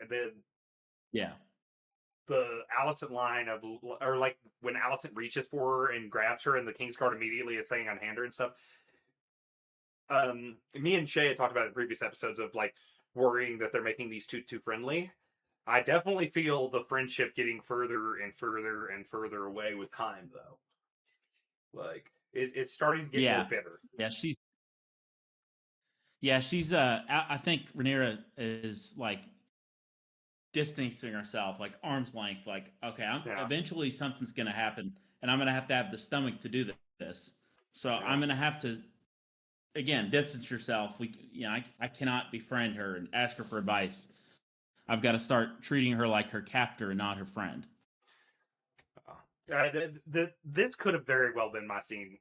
the Alicent line of, or like when Alicent reaches for her and grabs her and the Kingsguard immediately is saying unhand her and stuff. Me and Shay had talked about it in previous episodes of like worrying that they're making these two too friendly. I definitely feel the friendship getting further and further and further away with time, though. Like it's starting to get more bitter. She's I think Rhaenyra is like distancing herself, like arm's length, like, okay, eventually something's gonna happen and I'm gonna have to have the stomach to do this. So I'm gonna have to again distance yourself. I cannot befriend her and ask her for advice. I've got to start treating her like her captor and not her friend. This could have very well been my scene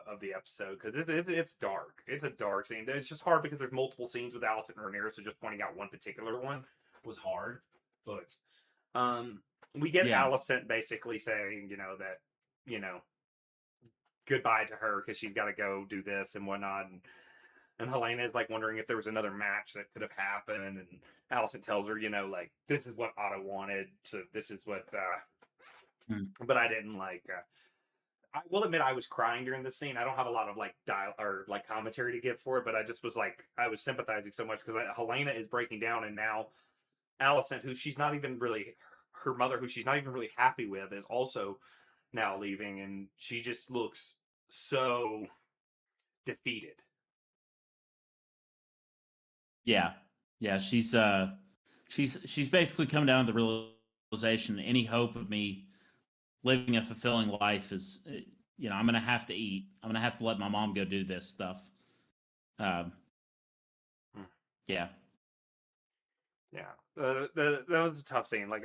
of the episode because it's dark. It's a dark scene. It's just hard because there's multiple scenes with Alicent and Rhaenyra, so just pointing out one particular one was hard. But we get Alicent basically saying, that, goodbye to her because she's got to go do this and whatnot. And Helena is like wondering if there was another match that could have happened. And Alicent tells her, like, this is what Otto wanted. So this is what, but I didn't like, I will admit I was crying during this scene. I don't have a lot of like dial or like commentary to give for it, but I just was like, I was sympathizing so much because Helena is breaking down and now Alicent, who she's not even really, her mother, who she's not even really happy with, is also now leaving. And she just looks so defeated. Yeah. She's basically come down to the realization that any hope of me living a fulfilling life is, I'm going to have to eat. I'm going to have to let my mom go do this stuff. Yeah. That was a tough scene. Like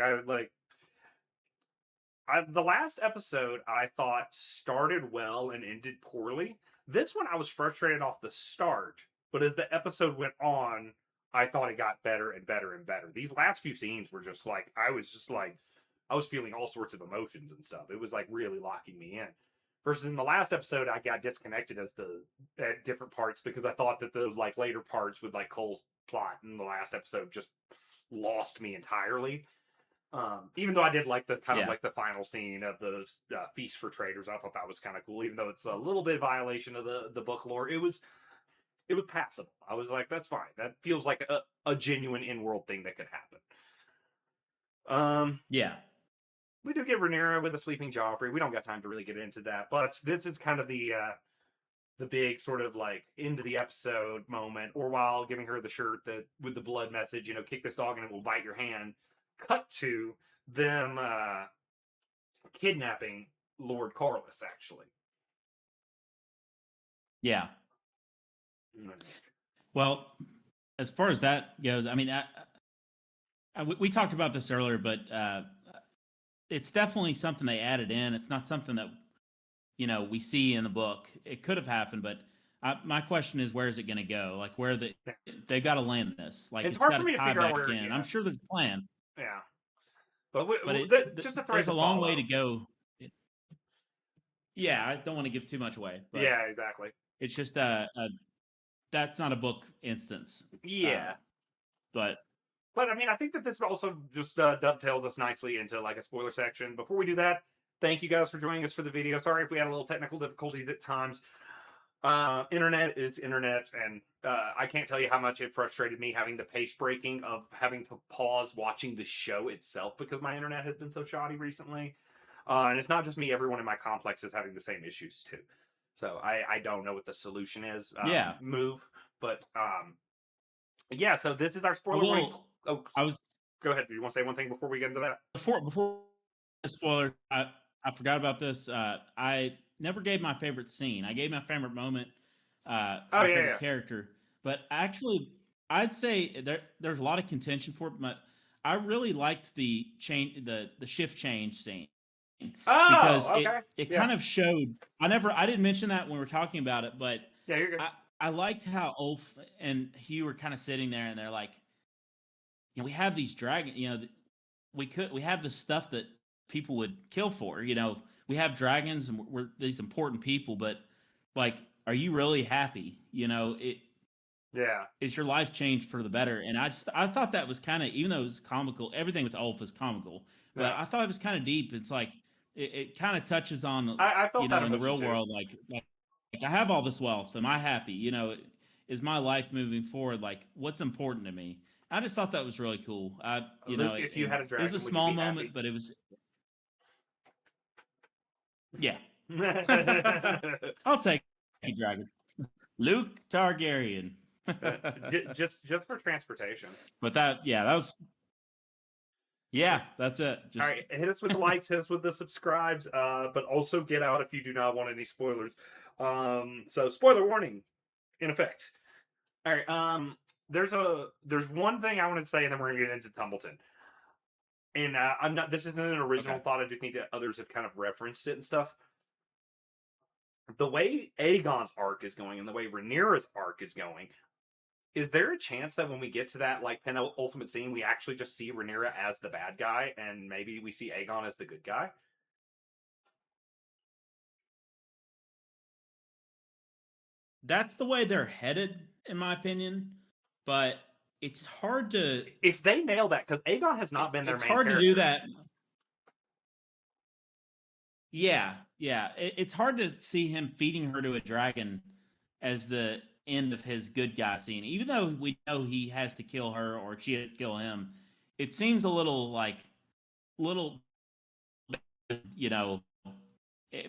the last episode I thought started well and ended poorly. This one I was frustrated off the start, but as the episode went on, I thought it got better and better and better. These last few scenes were just like, I was feeling all sorts of emotions and stuff. It was like really locking me in. Versus in the last episode, I got disconnected at different parts because I thought that those like later parts with like Cole's plot in the last episode just lost me entirely. Even though I did like the kind of like the final scene of the feast for traitors, I thought that was kind of cool. Even though it's a little bit violation of the book lore, it was passable. I was like, that's fine. That feels like a genuine in-world thing that could happen. We do get Rhaenyra with a sleeping Joffrey. We don't got time to really get into that, but this is kind of the big sort of like end of the episode moment, or while giving her the shirt that with the blood message, kick this dog and it will bite your hand. Cut to them kidnapping Lord Corlys, actually. Yeah. Well, as far as that goes, I mean, we talked about this earlier, but it's definitely something they added in. It's not something that, we see in the book. It could have happened, but my question is, where is it going to go? Like, they've got to land this. Like, it's got to tie back in. I'm sure there's a plan. Yeah. There's a long way to go. Yeah, I don't want to give too much away. But yeah, exactly. It's just that's not a book instance. Yeah. But I mean, I think that this also just dovetails us nicely into like a spoiler section. Before we do that, thank you guys for joining us for the video. Sorry if we had a little technical difficulties at times. Internet is internet, and I can't tell you how much it frustrated me having the pace breaking of having to pause watching the show itself because my internet has been so shoddy recently. And it's not just me, everyone in my complex is having the same issues too. So I don't know what the solution is. Move. But so this is our spoiler warning. Go ahead. Do you want to say one thing before we get into that? Before the spoiler, I forgot about this. I never gave my favorite scene. I gave my favorite moment, my favorite character. But actually, I'd say there's a lot of contention for it. But I really liked the shift change scene because Oh, okay. it Yeah. kind of showed. I didn't mention that when we were talking about it, but Yeah, you're good. I liked how Ulf and Hugh were kind of sitting there, and they're like, we have these dragons. We have the stuff that people would kill for. We have dragons, and we're these important people, but like, are you really happy? Yeah. Is your life changed for the better? And I thought that was kind of, even though it was comical, everything with Ulf is comical, but Yeah. I thought it was kind of deep. It's like it kind of touches on, I felt that in the emotion real too. world, like I have all this wealth. Am I happy? Is my life moving forward? Like, what's important to me? I just thought that was really cool. Luke, if you had a it was dragon, a would you small be happy? moment, but it was, yeah. I'll take a dragon. Luke Targaryen. just for transportation. But that was. Yeah, that's it. All right, hit us with the likes, hit us with the subscribes, but also get out if you do not want any spoilers. So spoiler warning in effect. All right, there's one thing I wanted to say, and then we're gonna get into Tumbleton. And I'm not. This isn't an original thought. I do think that others have kind of referenced it and stuff. The way Aegon's arc is going, and the way Rhaenyra's arc is going, is there a chance that when we get to that penultimate scene, we actually just see Rhaenyra as the bad guy, and maybe we see Aegon as the good guy? That's the way they're headed, in my opinion. But it's hard to, if they nail that, because Aegon has not been their main character. It's hard to do that. Yeah. It's hard to see him feeding her to a dragon as the end of his good guy scene, even though we know he has to kill her or she has to kill him. It seems a little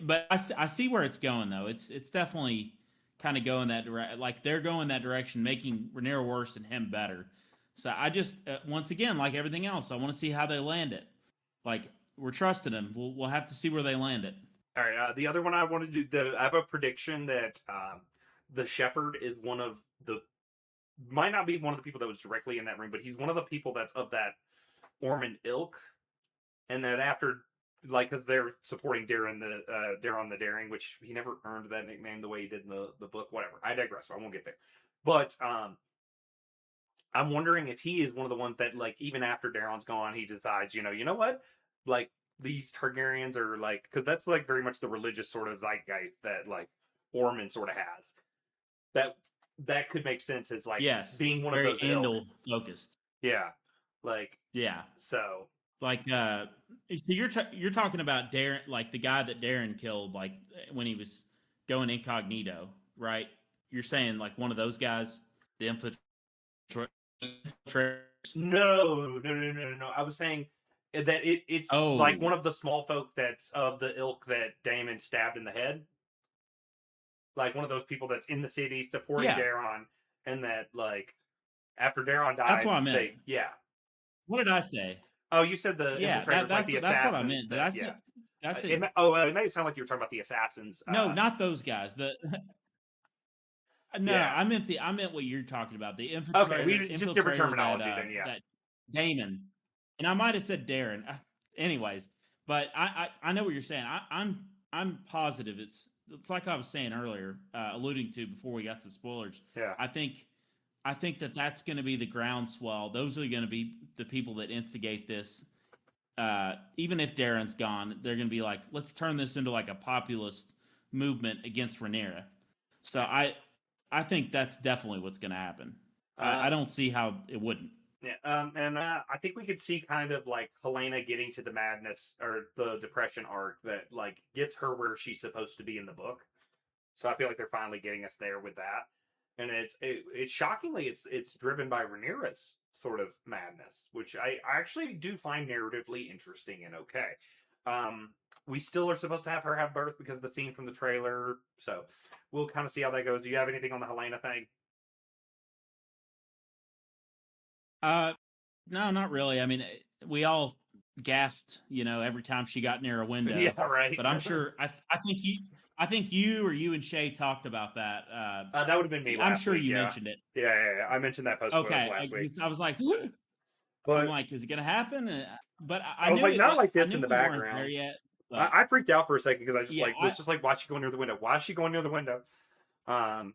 but I see where it's going, though. It's definitely kind of going that direction. Like, they're going that direction, making Rhaenyra worse and him better. So I just, once again, like everything else, I want to see how they land it. Like, we're trusting them. We'll have to see where they land it. All right. The other one I want to do, I have a prediction that the Shepherd is might not be one of the people that was directly in that room, but he's one of the people that's of that Ormond ilk, and that after, because they're supporting Daeron the Daring, which he never earned that nickname the way he did in the book. Whatever. I digress. So I won't get there. But I'm wondering if he is one of the ones that, even after Daeron's gone, he decides, you know what, these Targaryens are because that's very much the religious sort of zeitgeist that Ormond sort of has. That could make sense as yes, being one very of those Andal focused. Yeah, yeah. So so you're talking about Daeron, the guy that Daeron killed, when he was going incognito, right? You're saying one of those guys, the infiltrators? No. I was saying that it's one of the small folk that's of the ilk that Daemon stabbed in the head. One of those people that's in the city supporting Daeron, and that after Daeron dies, that's what I meant. What did I say? Oh, you said the infiltrators, the assassins. That's what I meant. It made it sound like you were talking about the assassins. No, not those guys. I meant what you're talking about. The infiltrator. Okay, just different terminology then. Yeah, that Daemon, and I might have said Daeron. Anyways, but I know what you're saying. I'm positive it's like I was saying earlier, alluding to before we got to spoilers. Yeah, I think that's going to be the groundswell. Those are going to be the people that instigate this. Even if Daeron's gone, they're going to be like, let's turn this into a populist movement against Rhaenyra. So I think that's definitely what's going to happen. I don't see how it wouldn't. Yeah, and I think we could see kind of Helena getting to the madness or the depression arc that gets her where she's supposed to be in the book. So I feel like they're finally getting us there with that. And it's shockingly it's driven by Rhaenyra's sort of madness, which I actually do find narratively interesting and okay. We still are supposed to have her have birth because of the scene from the trailer, so we'll kind of see how that goes. Do you have anything on the Helena thing? No, not really. I mean, we all gasped, every time she got near a window. Yeah, right. But I'm sure I think you and Shay talked about that. That would have been me. I'm sure week, you mentioned it. Yeah. I mentioned that post last week. I was like, But I'm like, is it gonna happen? But I was knew like, not like I this knew in the we weren't there background. yet. But I freaked out for a second because I just yeah, like was just like, why is she going near the window? Why is she going near the window? the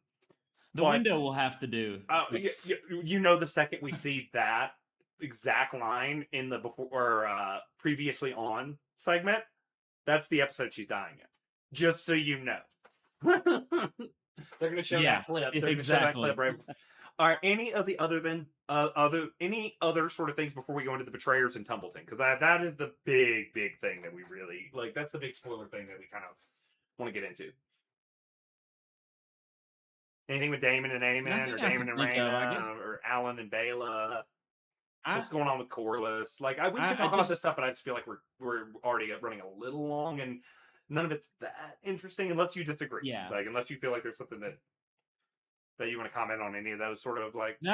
But window will have to do. Like, you know, the second we see that exact line in the before or previously on segment, that's the episode she's dying in. Just so you know. They're going to show that clip. They're going to show that clip, right? Are any of the any other sort of things before we go into the betrayers in Tumbleton? Because that is the big thing that we really like. That's the big spoiler thing that we kind of want to get into. Anything with Damon and Aemon, or Damon and Rhaenyra, or Alan and Bela? What's going on with Corlys? Like, we could talk about this stuff, but I just feel like we're already running a little long, and none of it's that interesting unless you disagree. Yeah. Like, unless you feel like there's something that you want to comment on any of those sort of like. No,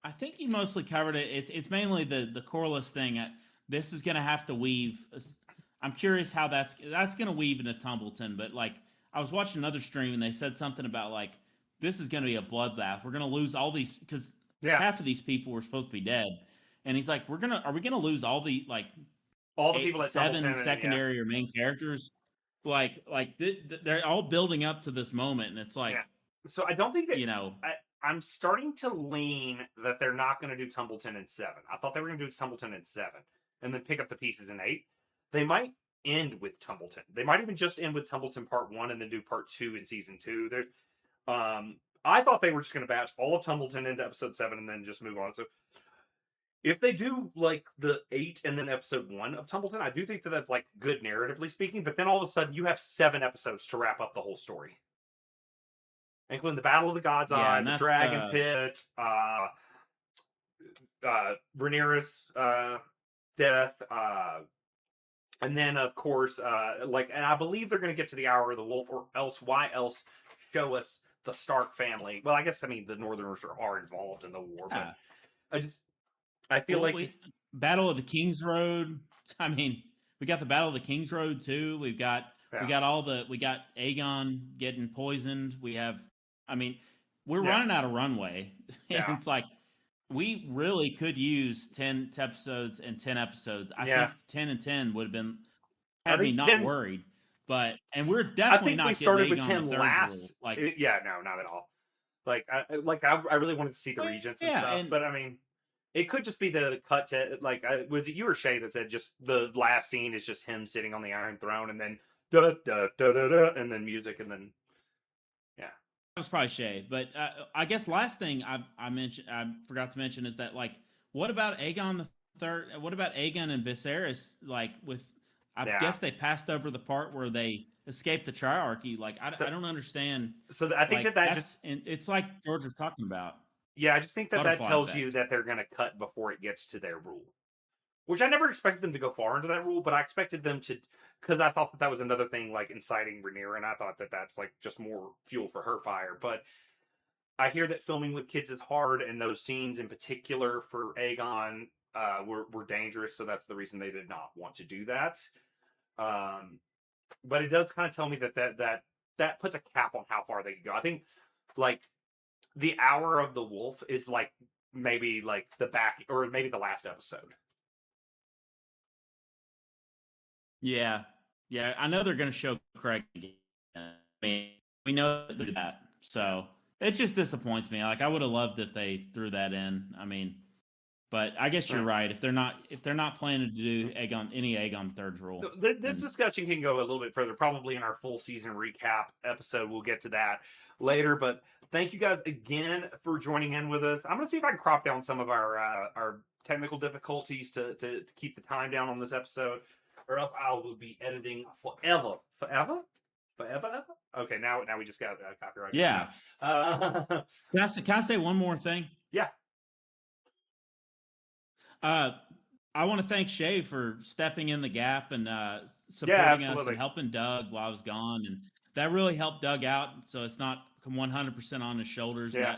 I think you mostly covered it. It's mainly the Corlys thing. This is going to have to weave. I'm curious how that's going to weave into Tumbleton. But like, I was watching another stream and they said something about like, this is going to be a bloodbath. We're going to lose all these because half of these people were supposed to be dead. And he's like, are we going to lose all the people at 7 secondary or main characters? Like they're all building up to this moment, and it's like, so I don't think that I'm starting to lean that they're not going to do Tumbleton in 7. I thought they were going to do Tumbleton in 7 and then pick up the pieces in 8. They might end with Tumbleton. They might even just end with Tumbleton Part 1 and then do Part 2 in Season 2. There's, I thought they were just going to batch all of Tumbleton into Episode 7 and then just move on. So if they do like the 8 and then Episode 1 of Tumbleton, I do think that that's like good narratively speaking. But then all of a sudden you have 7 episodes to wrap up the whole story, including the Battle of the God's Eye, the Dragon Pit, Rhaenyra's death, and then of course, and I believe they're going to get to the Hour of the Wolf, or else why else show us the Stark family? Well, I guess the Northerners are involved in the war, but I feel like Battle of the King's Road. I mean, we got the Battle of the King's Road too. We got Aegon getting poisoned. We have, we're running out of runway. It's like we really could use 10 episodes and 10 episodes. I think 10 and 10 would have been me not worried. But we're definitely not. I think we started with 10 last. No, not at all. I really wanted to see the regents and stuff, but it could just be the cut to was it you or Shay that said just the last scene is just him sitting on the Iron Throne and then da da da da da and then music and then that was probably Shay. But I guess last thing I forgot to mention is that what about Aegon the Third? What about Aegon and Viserys? I guess they passed over the part where they escaped the Triarchy. I don't understand. So I think it's like George was talking about. Yeah, I just think that tells you that they're going to cut before it gets to their rule. Which I never expected them to go far into that rule, but I expected them to, because I thought that was another thing, inciting Rhaenyra, and I thought that that's, just more fuel for her fire. But I hear that filming with kids is hard, and those scenes in particular for Aegon were dangerous, so that's the reason they did not want to do that. But it does kind of tell me that puts a cap on how far they can go. I think, the Hour of the Wolf is maybe the back, or maybe the last episode. Yeah. I know they're going to show Craig again. We know they do that, so it just disappoints me. I would have loved if they threw that in. But I guess you're right. If they're not planning to do any Aegon Third's rule, this discussion can go a little bit further. Probably in our full season recap episode, we'll get to that later. But thank you guys again for joining in with us. I'm going to see if I can crop down some of our technical difficulties to keep the time down on this episode, or else I will be editing forever. Okay, now we just got copyright. Yeah. Can I say one more thing? Yeah. I want to thank Shay for stepping in the gap and supporting us and helping Doug while I was gone, and that really helped Doug out. So it's not 100% on his shoulders. Yeah.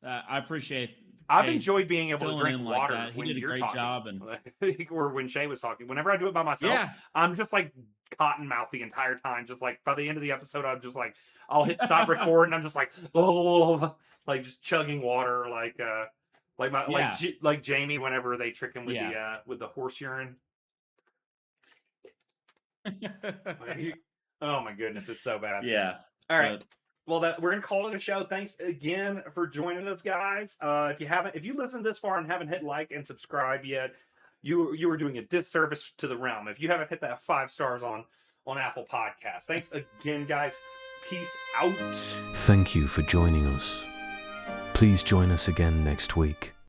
I appreciate. I've enjoyed being able to drink water like when he did a great job, and or when Shay was talking. Whenever I do it by myself, I'm just cotton mouth the entire time. Just by the end of the episode, I'm just I'll hit stop record, and I'm just just chugging water. like Jamie whenever they trick him with the horse urine. Oh my goodness, it's so bad. Yeah. All right. Well, we're gonna call it a show. Thanks again for joining us, guys. If you listened this far and haven't hit like and subscribe yet, you are doing a disservice to the realm. If you haven't hit that 5 stars on Apple Podcasts, thanks again, guys. Peace out. Thank you for joining us. Please join us again next week.